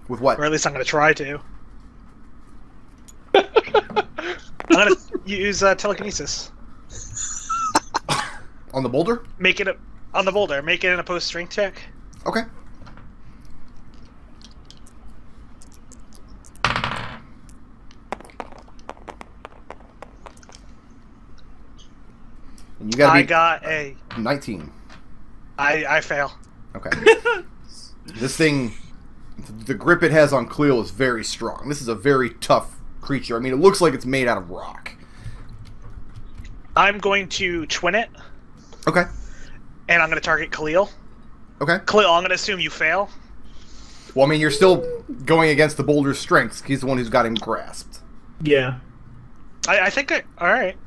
With what? or at least I'm gonna try to. I'm gonna use telekinesis. On the boulder? Make it on the boulder. Make it an opposed strength check. Okay. And you gotta I be got a. 19. I fail. Okay. This thing, the grip it has on Khalil is very strong. This is a very tough creature. I mean, it looks like it's made out of rock. I'm going to twin it, Okay. and I'm going to target Khalil. Okay. Khalil, I'm going to assume you fail. Well, I mean, you're still going against the boulder's strengths. He's the one who's got him grasped. Yeah. I think I. All right.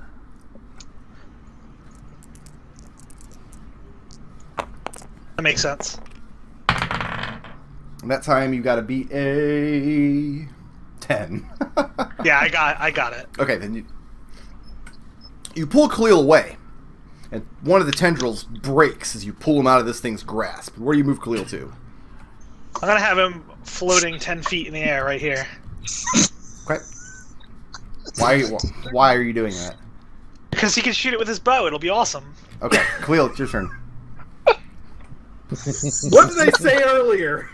That makes sense. And that time you got to beat a 10. Yeah, I got it. Okay, then you pull Khalil away, and one of the tendrils breaks as you pull him out of this thing's grasp. Where do you move Khalil to? I'm gonna have him floating 10 feet in the air right here. Okay. Why are you doing that? Because he can shoot it with his bow. It'll be awesome. Okay, Khalil, it's your turn. What did I say earlier?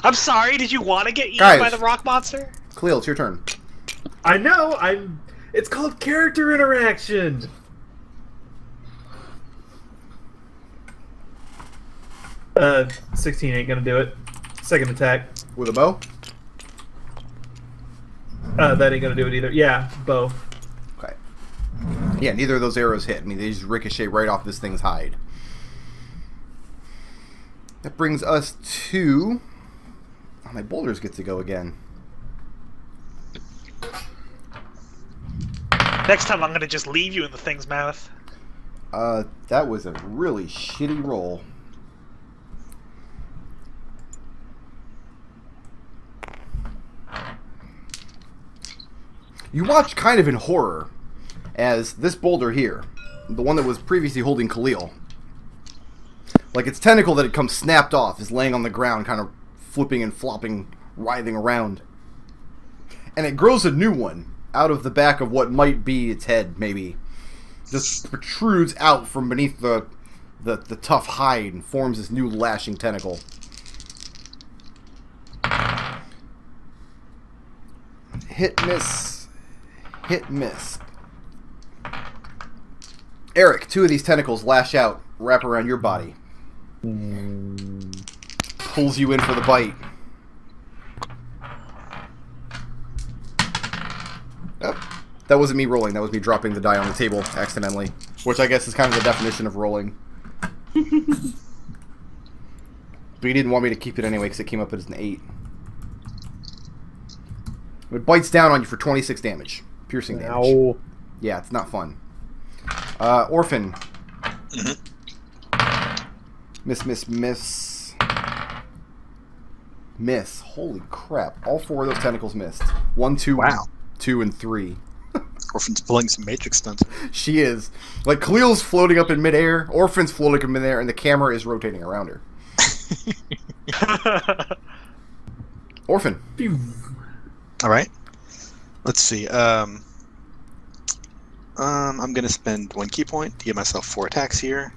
I'm sorry. Did you want to get eaten Guys. by the rock monster? Khalil, it's your turn. I know. It's called character interaction. Uh, 16 ain't gonna do it. Second attack. With a bow? That ain't gonna do it either. Yeah, bow. Okay. Yeah, neither of those arrows hit. I mean, they just ricochet right off this thing's hide. That brings us to... Oh, my boulders get to go again. Next time I'm gonna just leave you in the thing's mouth. That was a really shitty roll. You watch kind of in horror as this boulder here, the one that was previously holding Khalil, like its tentacle that had come snapped off, is laying on the ground, kind of flipping and flopping, writhing around. And it grows a new one out of the back of what might be its head, maybe. Just protrudes out from beneath the tough hide and forms this new lashing tentacle. Hit, miss. Hit, miss. Arik, 2 of these tentacles lash out, wrap around your body. Pulls you in for the bite. Oh, that wasn't me rolling, that was me dropping the die on the table accidentally. Which I guess is kind of the definition of rolling. But he didn't want me to keep it anyway because it came up as an 8. It bites down on you for 26 damage. Piercing damage. Ow. Yeah, it's not fun. Orphan. Miss, miss, miss. Miss. Holy crap. All 4 of those tentacles missed. 1, 2, Wow. 2, and 3. Orphan's pulling some matrix stunts. She is. Like, Khalil's floating up in midair, Orphan's floating up in midair, and the camera is rotating around her. Orphan. Alright. Let's see. I'm going to spend 1 key point to give myself 4 attacks here.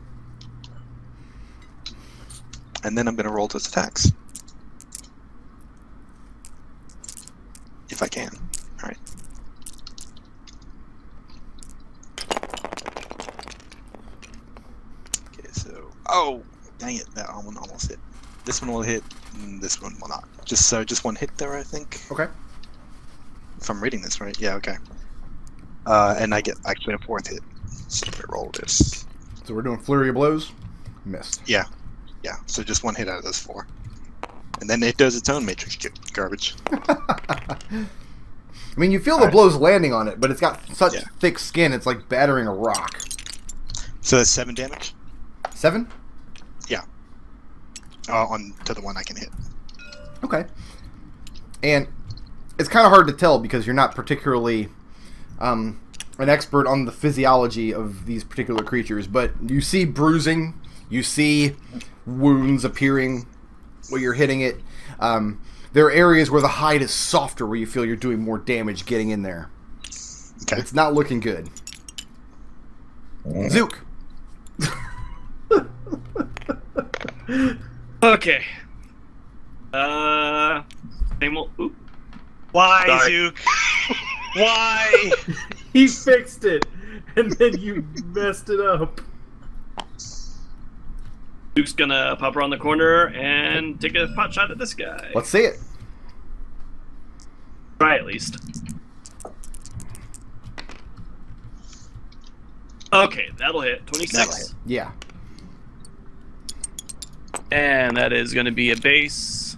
And then I'm going to roll those attacks. If I can. Alright. Okay, so... Oh! Dang it, that one almost hit. This one will hit, and this one will not. Just 1 hit there, I think. Okay. If I'm reading this right. Yeah, okay. And I get actually a 4th hit. So let me roll this. So we're doing flurry of blows. Missed. Yeah. Yeah, so just 1 hit out of those 4. And then it does its own matrix garbage. I mean, you feel the blows landing on it, but it's got such thick skin, it's like battering a rock. So that's 7 damage? 7? Yeah. On to the one I can hit. Okay. And it's kind of hard to tell because you're not particularly an expert on the physiology of these particular creatures, but you see bruising, you see wounds appearing where you're hitting it. There are areas where the hide is softer, where you feel you're doing more damage getting in there. Okay. It's not looking good. Zook. Okay. Same old. Oop. Why, Sorry. Zook? Why? He fixed it, and then you messed it up. Duke's gonna pop around the corner and take a pot shot at this guy. Let's see it. Try at least. Okay, that'll hit. 26. That'll hit. Yeah. And that is gonna be a base.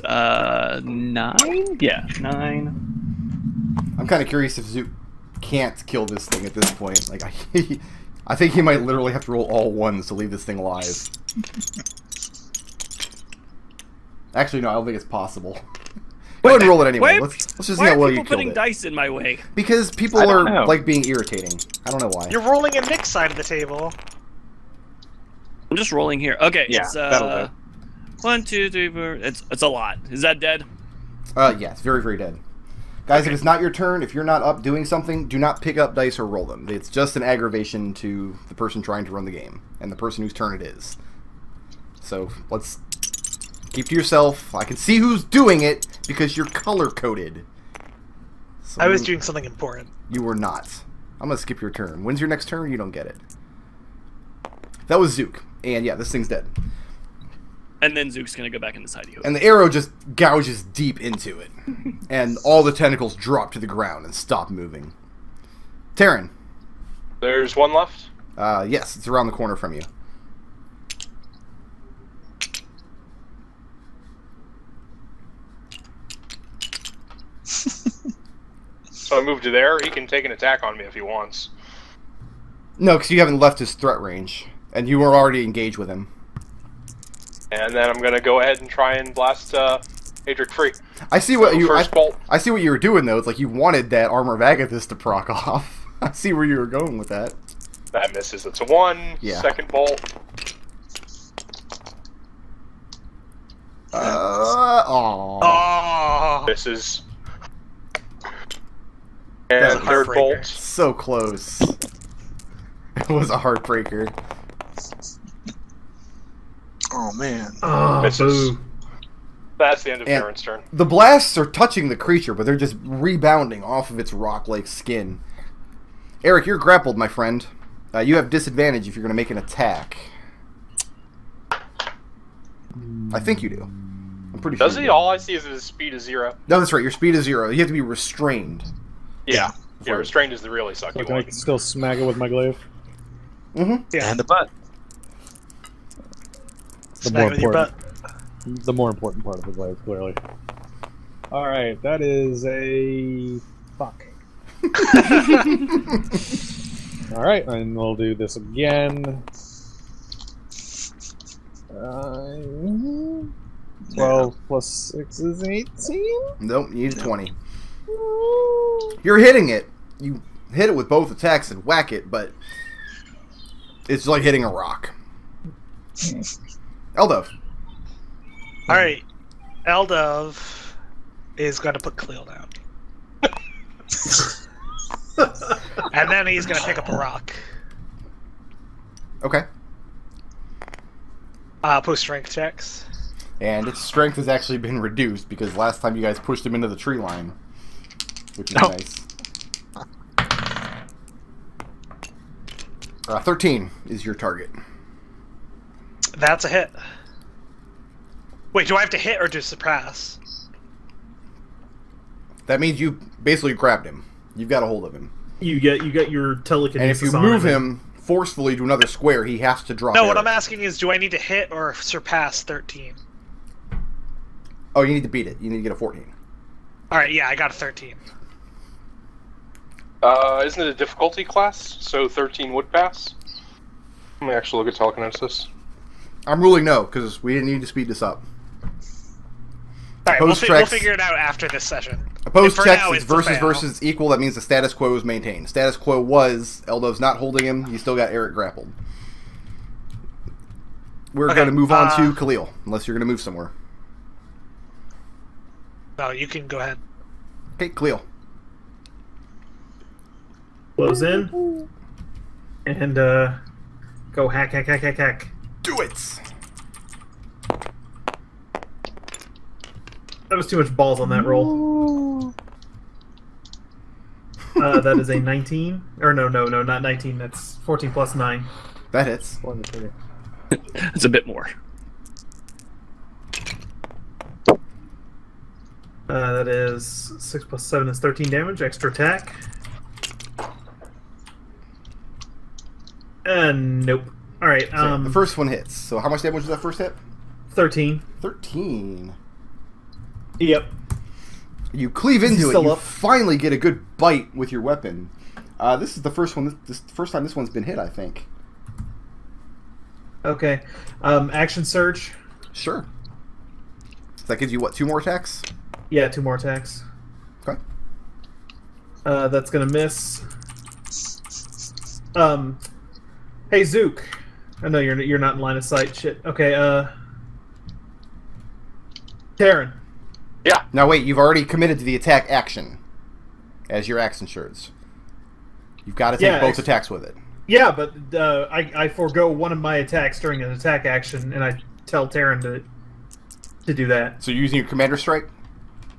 9? Yeah, 9. I'm kind of curious if Zook can't kill this thing at this point. Like, I think he might literally have to roll all 1s to leave this thing alive. Actually, no, I don't think it's possible. Go ahead and roll it anyway. Let's just see Why how are well people you killed putting it. dice in my way? Because people I don't are know. like being irritating. I don't know why. You're rolling in Nick's side of the table. I'm just rolling here. Okay, Yeah, it's that'll do. 1, 2, 3, 4. It's a lot. Is that dead? Yeah, it's very, very dead. Guys, if it's not your turn, if you're not up doing something, do not pick up dice or roll them. It's just an aggravation to the person trying to run the game and the person whose turn it is. So let's keep to yourself. I can see who's doing it because you're color-coded. So I was doing something important. You were not. I'm going to skip your turn. When's your next turn? You don't get it. That was Zook. And yeah, this thing's dead. And then Zook's gonna go back in the side of And the arrow just gouges deep into it. And all the tentacles drop to the ground and stop moving. Tarin. There's 1 left. Yes, it's around the corner from you. So I moved to there. He can take an attack on me if he wants. No, because you haven't left his threat range, and you were already engaged with him. And then I'm gonna go ahead and try and blast Adric free. I see what First bolt. I see what you were doing though. It's like you wanted that Armor of Agathis to proc off. I see where you were going with that. That misses. It's a 1. Yeah. Second bolt. Oh, Misses. That's And a third heartbreaker. bolt. So close. It was a heartbreaker. Oh man. oh, Misses. boo. That's the end of And- Tarin's turn. The blasts are touching the creature, but they're just rebounding off of its rock-like skin. Arik, you're grappled, my friend. You have disadvantage if you're going to make an attack. I think you do. I'm pretty sure. Does you he? do. All I see is his speed is 0. No, that's right. Your speed is 0. You have to be restrained. Yeah. Yeah, restrained is the really sucky So can I one. still smack it with my glaive? Yeah. And the butt. The Smack more with your butt. The more important part of the glaive, clearly. Alright, that is a... fuck. Alright, and we'll do this again. 12 plus 6 is 18? Nope, you need a 20. You're hitting it. You hit it with both attacks and whack it, but it's like hitting a rock. Eldove. Alright. Eldove is going to put Khalil down. And then he's going to pick up a rock. Okay. Post strength checks. And its strength has actually been reduced because last time you guys pushed him into the tree line. Which is Oh. nice. 13 is your target. That's a hit. Wait, do I have to hit or just suppress? That means you basically grabbed him. You've got a hold of him. You get your telekinesis. And if you on move and- him forcefully to another square, he has to drop No, what Arik. I'm asking is, do I need to hit or surpass 13? Oh, you need to beat it. You need to get a 14. Alright, yeah, I got a 13. Isn't it a difficulty class? So 13 would pass? Let me actually look at telekinesis. I'm ruling no, because we didn't need to speed this up. Alright, we'll, Opposed we'll checks- figure it out after this session. Opposed For checks now, is it's a versus fail. versus equal. That means the status quo is maintained. Status quo was Eldove's not holding him. You still got Arik grappled. We're Okay, going to move on to Khalil, unless you're going to move somewhere. No, you can go ahead. Okay, Khalil. Close in. And go hack. Do it! That was too much balls on that roll. That is a 19. Or no, not 19. That's 14 plus 9. That hits. It's a bit more. That is 6 plus 7 is 13 damage. Extra attack. Nope. Alright, So the first one hits. So how much damage was that first hit? 13. 13. Yep. You cleave Is he into it. still You up? finally get a good bite with your weapon. This is the first one. This the first time this one's been hit, I think. Okay. Action surge. Sure. So that gives you what? 2 more attacks? Yeah, 2 more attacks. Okay. That's gonna miss. Hey Zook. I know you're not in line of sight. Shit. Okay. Tarin. Yeah. Now wait, you've already committed to the attack action as your action surge. You've got to take Yeah, both attacks with it. Yeah, but I forego one of my attacks during an attack action, and I tell Tarin to do that. So you're using your commander strike?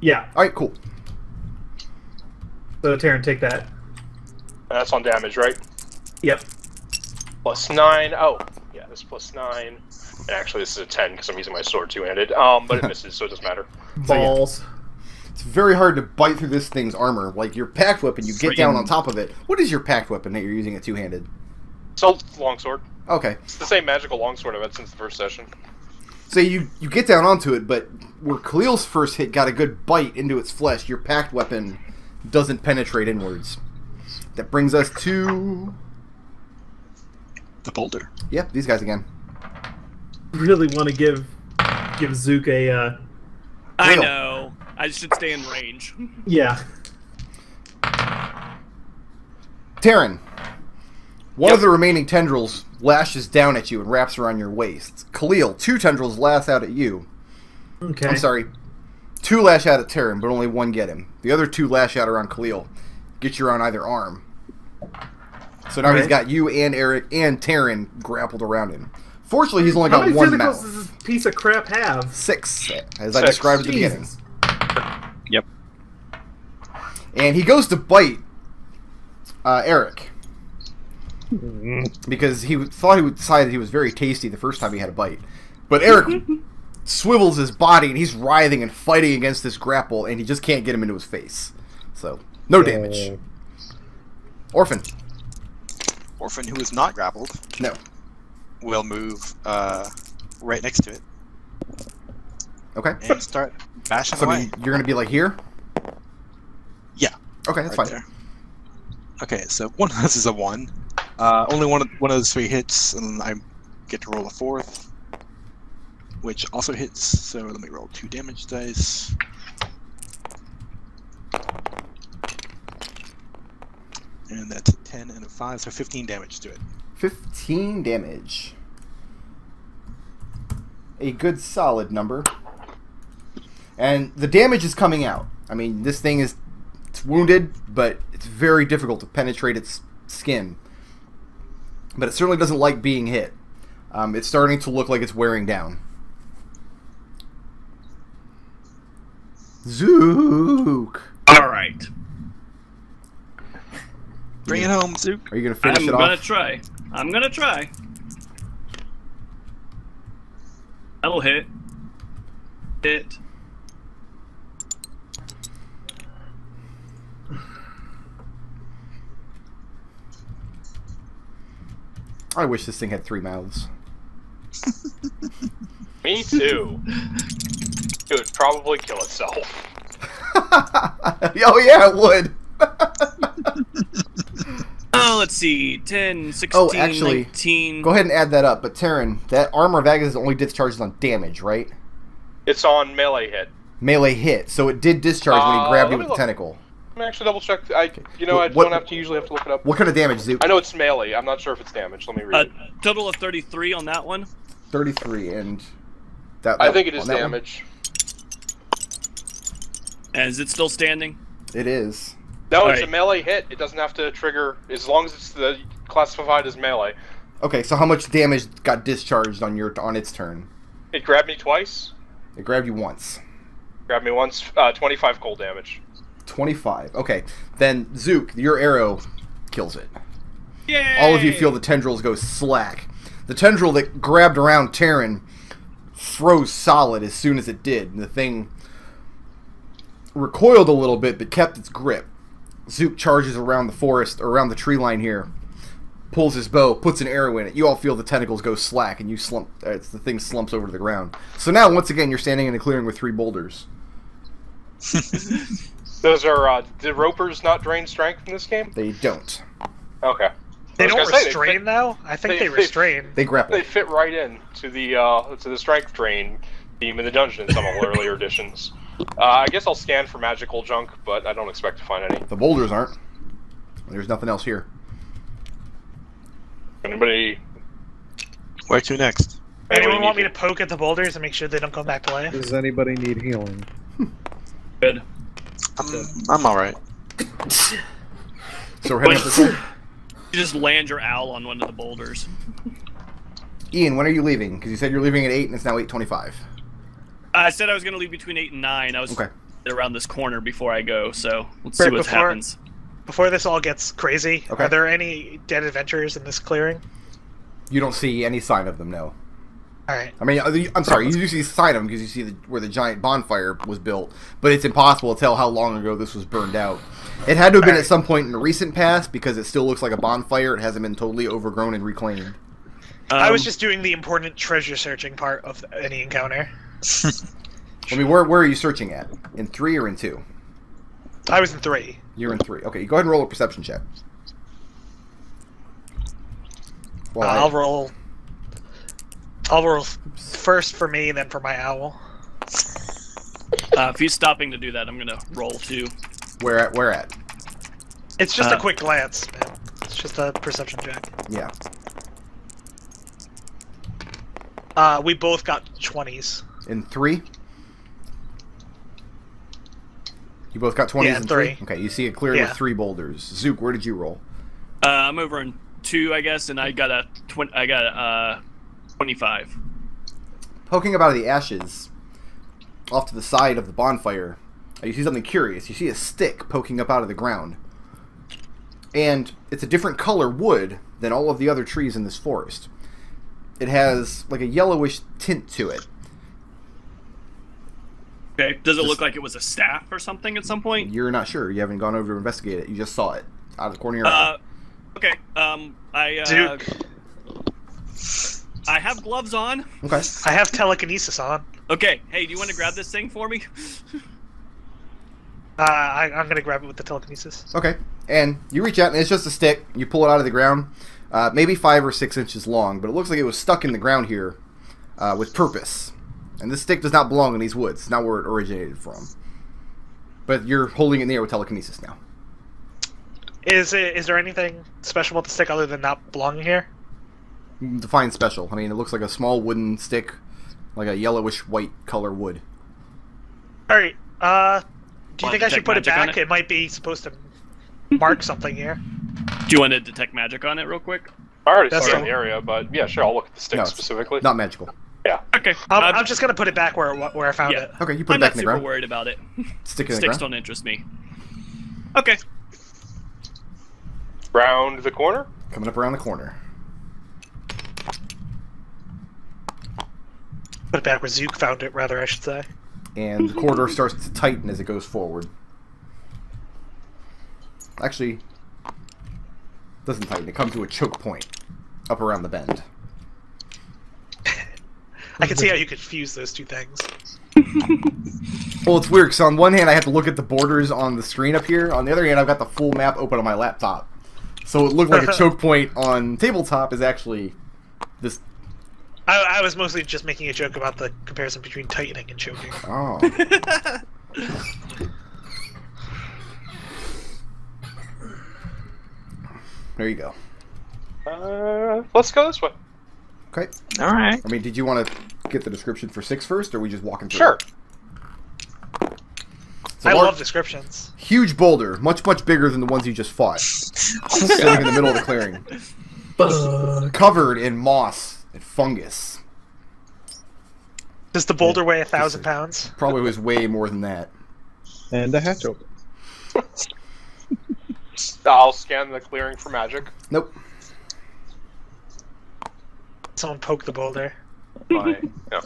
Yeah. Alright, cool. So Tarin, take that. That's on damage, right? Yep. Plus 9. Oh, yeah, this is plus 9. And actually, this is a 10 because I'm using my sword two-handed. But it misses, so it doesn't matter. Balls. It's very hard to bite through this thing's armor. Like your packed weapon, you get down on top of it. What is your packed weapon that you're using it two-handed? So, longsword. Okay. It's the same magical longsword I've had since the first session. So you get down onto it, but where Khalil's first hit got a good bite into its flesh, your packed weapon doesn't penetrate inwards. That brings us to The boulder. Yep, these guys again. Really want to give Zook a I Khalil. know. I should stay in range. yeah. Tarin, one of the remaining tendrils lashes down at you and wraps around your waist. Khalil, 2 tendrils lash out at you. Okay. I'm sorry, 2 lash out at Tarin, but only 1 get him. The other 2 lash out around Khalil. Get you around either arm. So now he's got you and Arik and Tarin grappled around him. Fortunately, he's only How got many 1 tentacles mouth. does this piece of crap have? 6, as I 6. described at the beginning. Jesus. Yep. And he goes to bite Arik. Because he thought he would decide he was very tasty the first time he had a bite. But Arik swivels his body, and he's writhing and fighting against this grapple, and he just can't get him into his face. So, no damage. Orphan. Orphan, who is not grappled, No. will move right next to it Okay. and start bashing So away. you're going to be like here? Yeah. Okay, that's Right fine. there. Okay, so one of those is a 1. Only one of those 3 hits, and I get to roll a 4th, which also hits. So let me roll 2 damage dice. And that's a 10 and a 5, so 15 damage to it. 15 damage. A good solid number. And the damage is coming out. I mean, this thing is it's wounded, but it's very difficult to penetrate its skin. But it certainly doesn't like being hit. It's starting to look like it's wearing down. Zook! Alright. Bring it home, Zook. Are you going to finish I'm it gonna off? try. I'm gonna try. That'll hit. Hit. I wish this thing had 3 mouths. Me too. It would probably kill itself. Oh yeah, it would. Oh, let's see. 10, 16, Oh, actually, 19. Go ahead and add that up. But Tarin, that armor of Agnes only discharges on damage, right? It's on melee hit. Melee hit, so it did discharge when he grabbed you let me with the look. tentacle. Let me actually double check. I What- don't usually have to look it up. What kind of damage, Zook? I know it's melee. I'm not sure if it's damage. Let me read it. Total of 33 on that one. 33, and that. I think it is on that one? damage. And is it still standing? It is. No, it's Alright. a melee hit. It doesn't have to trigger as long as it's classified as melee. Okay, so how much damage got discharged on its turn? It grabbed me twice. It grabbed you once. Grabbed me once. 25 cold damage. 25. Okay, then Zook, your arrow kills it. Yay! All of you feel the tendrils go slack. The tendril that grabbed around Tarin froze solid as soon as it did. And the thing recoiled a little bit, but kept its grip. Zook charges around the forest, or around the tree line here, pulls his bow, puts an arrow in it. You all feel the tentacles go slack, and you slump. The thing slumps over to the ground. So now, once again, you're standing in a clearing with 3 boulders. Those are, did ropers not drain strength in this game? They don't. Okay. They I was don't gonna say, restrain though. I think they- they restrain. They grapple. They fit right in to the strength drain theme in the dungeon in some of the earlier editions. I guess I'll scan for magical junk, but I don't expect to find any. The boulders aren't. There's nothing else here. Anybody? Where to next? Anyone want me need to poke at the boulders and make sure they don't come back to life? Does anybody need healing? Good. I'm alright. So we're heading up this way. You just land your owl on one of the boulders. Ian, when are you leaving? Because you said you're leaving at 8 and it's now 8:25. I said I was going to leave between 8 and 9. I was Okay. around this corner before I go, so let's see Right, what before- happens. Before this all gets crazy, Okay. are there any dead adventurers in this clearing? You don't see any sign of them, no. Alright. I mean, I'm sorry, you do see sign of them because you see where the giant bonfire was built, but it's impossible to tell how long ago this was burned out. It had to have been at some point in the recent past because it still looks like a bonfire. It hasn't been totally overgrown and reclaimed. I was just doing the important treasure searching part of any encounter. I mean, where are you searching at? In 3 or in 2? I was in 3. You're in 3. Okay, go ahead and roll a perception check. Well, I'll roll. I'll roll first for me, then for my owl. If he's stopping to do that, I'm gonna roll too. Where at? It's just a quick glance, man. It's just a perception check. Yeah. We both got 20s. In 3? You both got 20s Yeah, in 3. 3? Okay, you see it clearing with 3 boulders. Zook, where did you roll? I'm over in 2, I guess, and I got a 25. Poking up out of the ashes, off to the side of the bonfire, you see something curious. You see a stick poking up out of the ground. And it's a different color wood than all of the other trees in this forest. It has like a yellowish tint to it. Okay. Does it look like it was a staff or something at some point? You're not sure. You haven't gone over to investigate it. You just saw it out of the corner of your eye. Okay. Duke. I have gloves on. Okay. I have telekinesis on. Okay. Hey, do you want to grab this thing for me? I'm gonna grab it with the telekinesis. Okay. And you reach out, and it's just a stick. You pull it out of the ground. Maybe 5 or 6 inches long, but it looks like it was stuck in the ground here with purpose. And this stick does not belong in these woods. It's not where it originated from. But you're holding it in the air with telekinesis now. Is there anything special about the stick other than not belonging here? Define special. I mean, it looks like a small wooden stick, like a yellowish white color wood. Alright, do you think I should put it magic on back? it? It might be supposed to mark something here. Do you want to detect magic on it real quick? I already That's saw fine. the area, but yeah, sure, I'll look at the stick No, specifically. Not magical. Yeah. Okay. I'm just gonna put it back where I found Yeah. it. Okay, you put I'm it back not in the super ground. worried about it. Stick it in the Sticks ground. don't interest me. Okay. Round the corner. Coming up around the corner. Put it back where Zook found it, rather, I should say. And the corridor starts to tighten as it goes forward. Actually, doesn't tighten. It comes to a choke point up around the bend. I can see how you could fuse those two things. Well, it's weird, because on one hand I have to look at the borders on the screen up here. On the other hand, I've got the full map open on my laptop. So it looked like a choke point on tabletop is actually this. I was mostly just making a joke about the comparison between tightening and choking. Oh. There you go. Let's go this way. Okay. All right. I mean, did you want to get the description for 6 first, or are we just walking through? Sure. It's a I large- love descriptions. Huge boulder, much bigger than the ones you just fought. Sitting in the middle of the clearing. Covered in moss and fungus. Does the boulder weigh 1,000 pounds? Probably was way more than that. And a hatch open. I'll scan the clearing for magic. Nope. Someone poke the boulder. Yeah.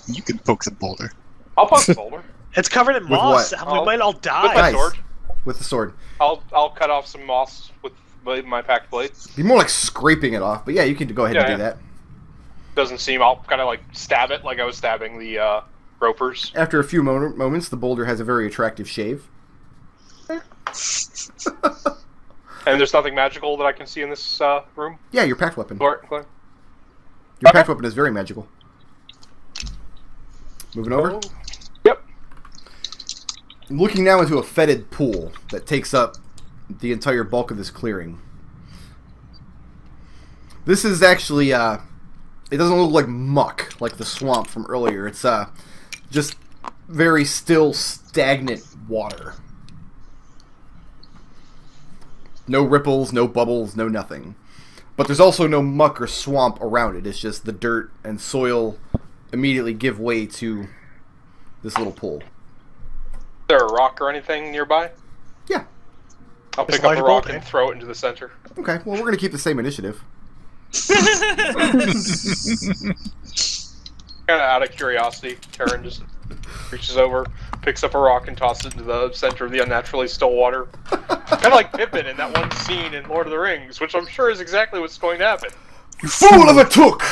You can poke the boulder. I'll poke the boulder It's covered in With moss. what? We might all with my die. Nice. sword. With the sword. I'll cut off some moss with my packed blade. Be more like scraping it off, but yeah, you can go ahead and Yeah, do yeah. that. Doesn't seem. I'll kind of like stab it like I was stabbing the ropers. After a few moments, the boulder has a very attractive shave. And there's nothing magical that I can see in this room. Yeah, your packed weapon. Clear. Your Okay. packed weapon is very magical. Moving over. Oh. Yep. Looking now into a fetid pool that takes up the entire bulk of this clearing. This is actually, it doesn't look like muck, like the swamp from earlier. It's just very still, stagnant water. No ripples, no bubbles, no nothing. But there's also no muck or swamp around it. It's just the dirt and soil immediately give way to this little pool. Is there a rock or anything nearby? Yeah. I'll There's pick a up a large rock boulder. and throw it into the center. Okay, well, we're going to keep the same initiative. Kind of out of curiosity, Tarin just reaches over, picks up a rock, and tosses it into the center of the unnaturally still water. Kind of like Pippin in that one scene in Lord of the Rings, which I'm sure is exactly what's going to happen. You fool of a took!